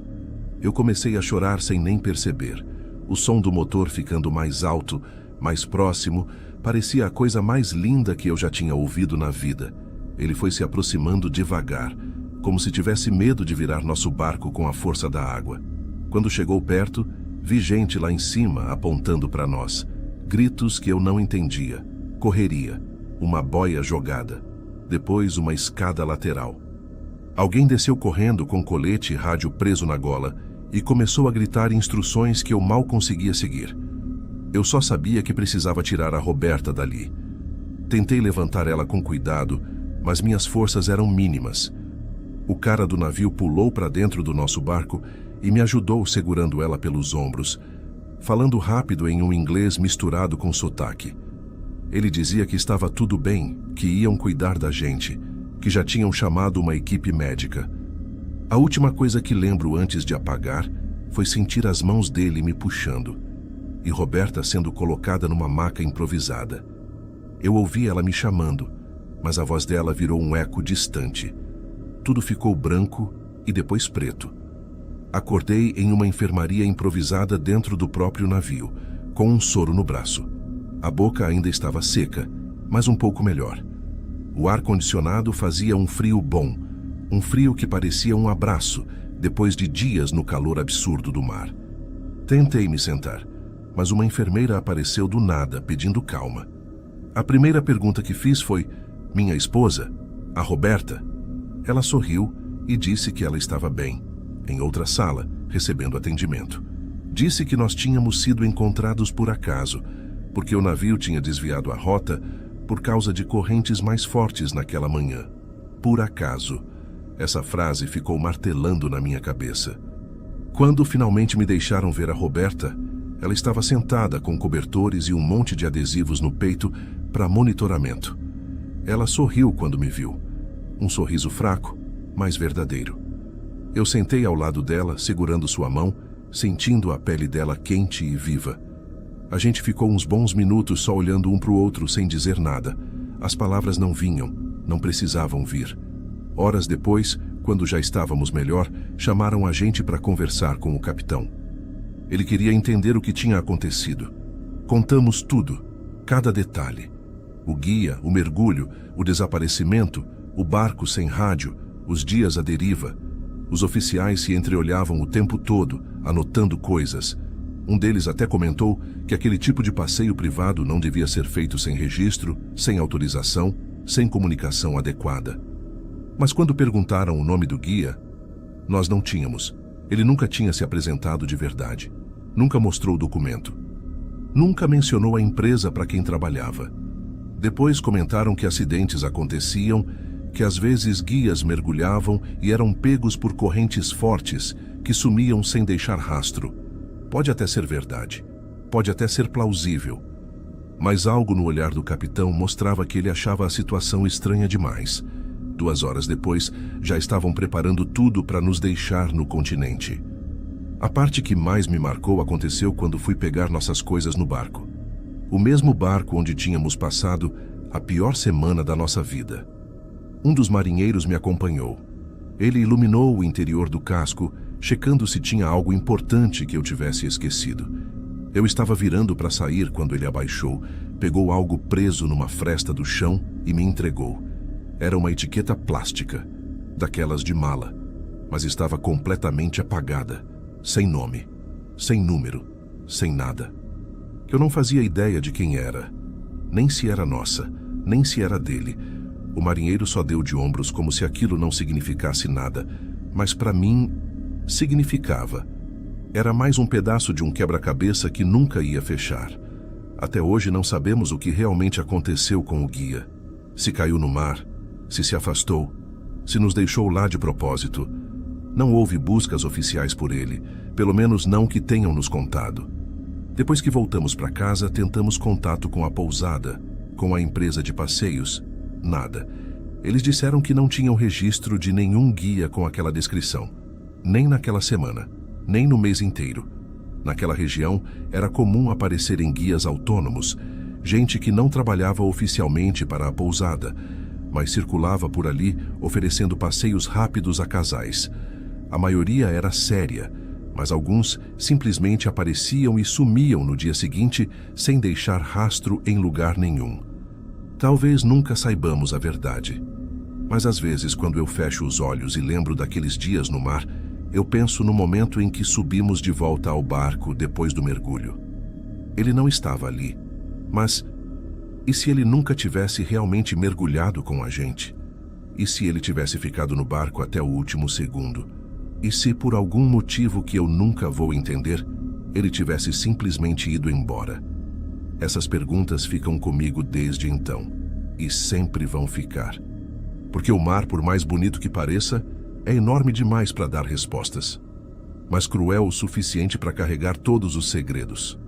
Eu comecei a chorar sem nem perceber. O som do motor ficando mais alto, mais próximo, parecia a coisa mais linda que eu já tinha ouvido na vida. Ele foi se aproximando devagar, como se tivesse medo de virar nosso barco com a força da água. Quando chegou perto, vi gente lá em cima apontando para nós. Gritos que eu não entendia. Correria. Uma boia jogada. Depois uma escada lateral. Alguém desceu correndo com colete e rádio preso na gola e começou a gritar instruções que eu mal conseguia seguir. Eu só sabia que precisava tirar a Roberta dali. Tentei levantar ela com cuidado, mas minhas forças eram mínimas. O cara do navio pulou para dentro do nosso barco e me ajudou segurando ela pelos ombros, falando rápido em um inglês misturado com sotaque. Ele dizia que estava tudo bem, que iam cuidar da gente, que já tinham chamado uma equipe médica. A última coisa que lembro antes de apagar foi sentir as mãos dele me puxando e Roberta sendo colocada numa maca improvisada. Eu ouvi ela me chamando, mas a voz dela virou um eco distante. Tudo ficou branco e depois preto. Acordei em uma enfermaria improvisada dentro do próprio navio, com um soro no braço. A boca ainda estava seca, mas um pouco melhor. O ar-condicionado fazia um frio bom, um frio que parecia um abraço, depois de dias no calor absurdo do mar. Tentei me sentar, mas uma enfermeira apareceu do nada, pedindo calma. A primeira pergunta que fiz foi: minha esposa, a Roberta? Ela sorriu e disse que ela estava bem, em outra sala, recebendo atendimento. Disse que nós tínhamos sido encontrados por acaso, porque o navio tinha desviado a rota por causa de correntes mais fortes naquela manhã. Por acaso. Essa frase ficou martelando na minha cabeça. Quando finalmente me deixaram ver a Roberta, ela estava sentada com cobertores e um monte de adesivos no peito para monitoramento. Ela sorriu quando me viu. Um sorriso fraco, mas verdadeiro. Eu sentei ao lado dela, segurando sua mão, sentindo a pele dela quente e viva. A gente ficou uns bons minutos só olhando um para o outro sem dizer nada. As palavras não vinham, não precisavam vir. Horas depois, quando já estávamos melhor, chamaram a gente para conversar com o capitão. Ele queria entender o que tinha acontecido. Contamos tudo, cada detalhe. O guia, o mergulho, o desaparecimento, o barco sem rádio, os dias à deriva. Os oficiais se entreolhavam o tempo todo, anotando coisas. Um deles até comentou que aquele tipo de passeio privado não devia ser feito sem registro, sem autorização, sem comunicação adequada. Mas quando perguntaram o nome do guia, nós não tínhamos. Ele nunca tinha se apresentado de verdade. Nunca mostrou o documento. Nunca mencionou a empresa para quem trabalhava. Depois comentaram que acidentes aconteciam, que às vezes guias mergulhavam e eram pegos por correntes fortes que sumiam sem deixar rastro. Pode até ser verdade. Pode até ser plausível. Mas algo no olhar do capitão mostrava que ele achava a situação estranha demais. 2 horas depois, já estavam preparando tudo para nos deixar no continente. A parte que mais me marcou aconteceu quando fui pegar nossas coisas no barco. O mesmo barco onde tínhamos passado a pior semana da nossa vida. Um dos marinheiros me acompanhou. Ele iluminou o interior do casco, checando se tinha algo importante que eu tivesse esquecido. Eu estava virando para sair quando ele abaixou, pegou algo preso numa fresta do chão e me entregou. Era uma etiqueta plástica, daquelas de mala, mas estava completamente apagada, sem nome, sem número, sem nada. Eu não fazia ideia de quem era, nem se era nossa, nem se era dele. O marinheiro só deu de ombros como se aquilo não significasse nada, mas para mim, significava. Era mais um pedaço de um quebra-cabeça que nunca ia fechar. Até hoje não sabemos o que realmente aconteceu com o guia. Se caiu no mar, se afastou, se nos deixou lá de propósito. Não houve buscas oficiais por ele, pelo menos não que tenham nos contado. Depois que voltamos para casa, tentamos contato com a pousada, com a empresa de passeios. Nada. Eles disseram que não tinham registro de nenhum guia com aquela descrição. Nem naquela semana, nem no mês inteiro. Naquela região, era comum aparecerem guias autônomos, gente que não trabalhava oficialmente para a pousada, mas circulava por ali oferecendo passeios rápidos a casais. A maioria era séria, mas alguns simplesmente apareciam e sumiam no dia seguinte sem deixar rastro em lugar nenhum. Talvez nunca saibamos a verdade, mas às vezes quando eu fecho os olhos e lembro daqueles dias no mar, eu penso no momento em que subimos de volta ao barco depois do mergulho. Ele não estava ali, mas e se ele nunca tivesse realmente mergulhado com a gente? E se ele tivesse ficado no barco até o último segundo? E se por algum motivo que eu nunca vou entender, ele tivesse simplesmente ido embora? Essas perguntas ficam comigo desde então, e sempre vão ficar. Porque o mar, por mais bonito que pareça, é enorme demais para dar respostas, mas cruel o suficiente para carregar todos os segredos.